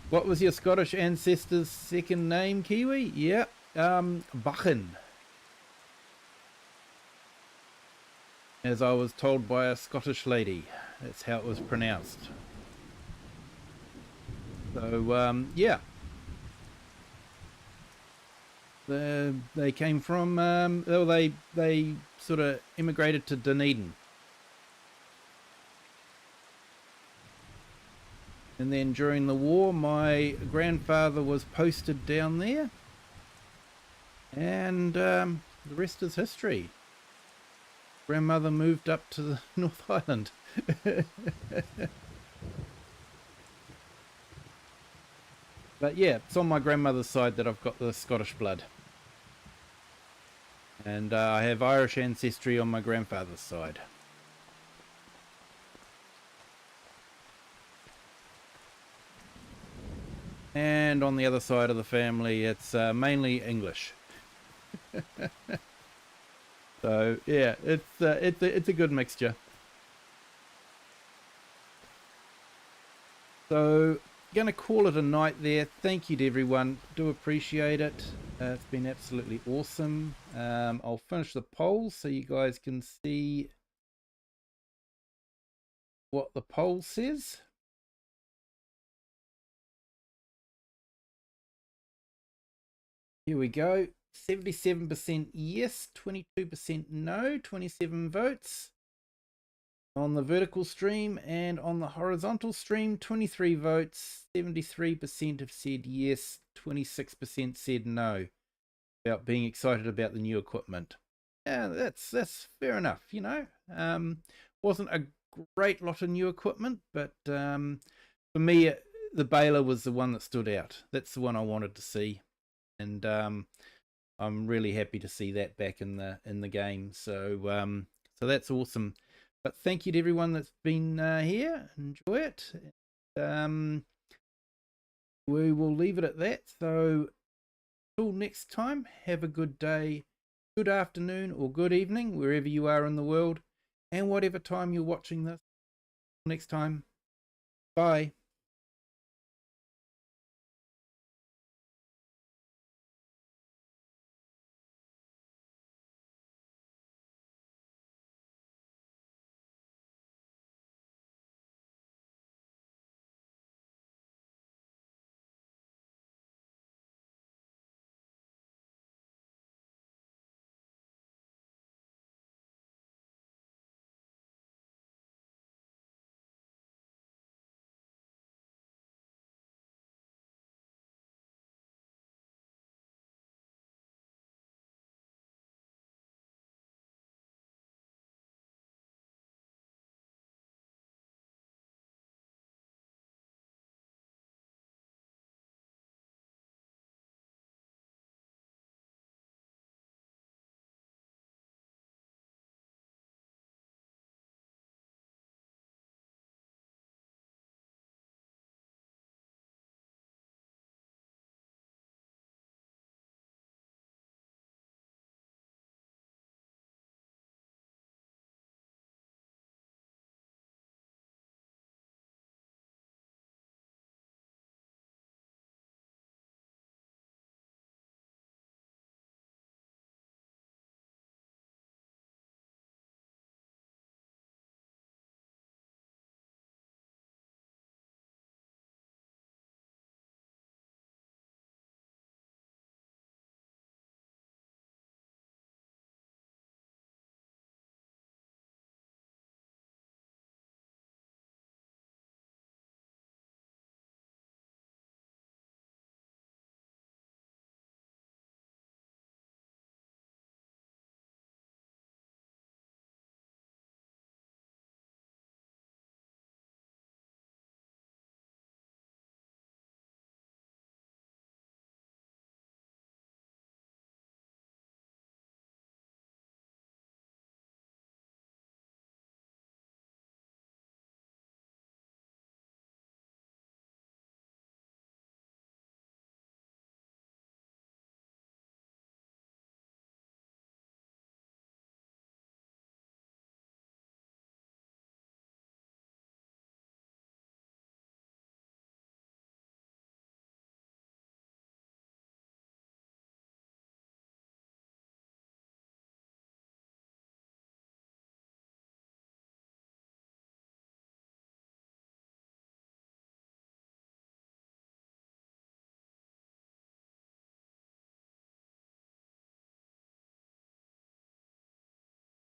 What was your Scottish ancestor's second name, Kiwi? Yeah, Buchan. As I was told by a Scottish lady, that's how it was pronounced. So, yeah. They came from, they sort of immigrated to Dunedin. And then during the war, my grandfather was posted down there. And the rest is history. Grandmother moved up to the North Island. But yeah, it's on my grandmother's side that I've got the Scottish blood. And I have Irish ancestry on my grandfather's side. And on the other side of the family, it's mainly English. So yeah, it's a good mixture. So gonna call it a night there. Thank you to everyone. Do appreciate it. It's been absolutely awesome. I'll finish the poll so you guys can see what the poll says. Here we go. 77% yes, 22% no, 27 votes. On the vertical stream and on the horizontal stream, 23 votes, 73% have said yes, 26% said no about being excited about the new equipment. Yeah, that's fair enough, you know. Wasn't a great lot of new equipment, but for me, the baler was the one that stood out. That's the one I wanted to see, and I'm really happy to see that back in the game. So so that's awesome. But thank you to everyone that's been here. Enjoy it. We will leave it at that. So till next time, have a good day, good afternoon, or good evening, wherever you are in the world, and whatever time you're watching this. Next time, bye.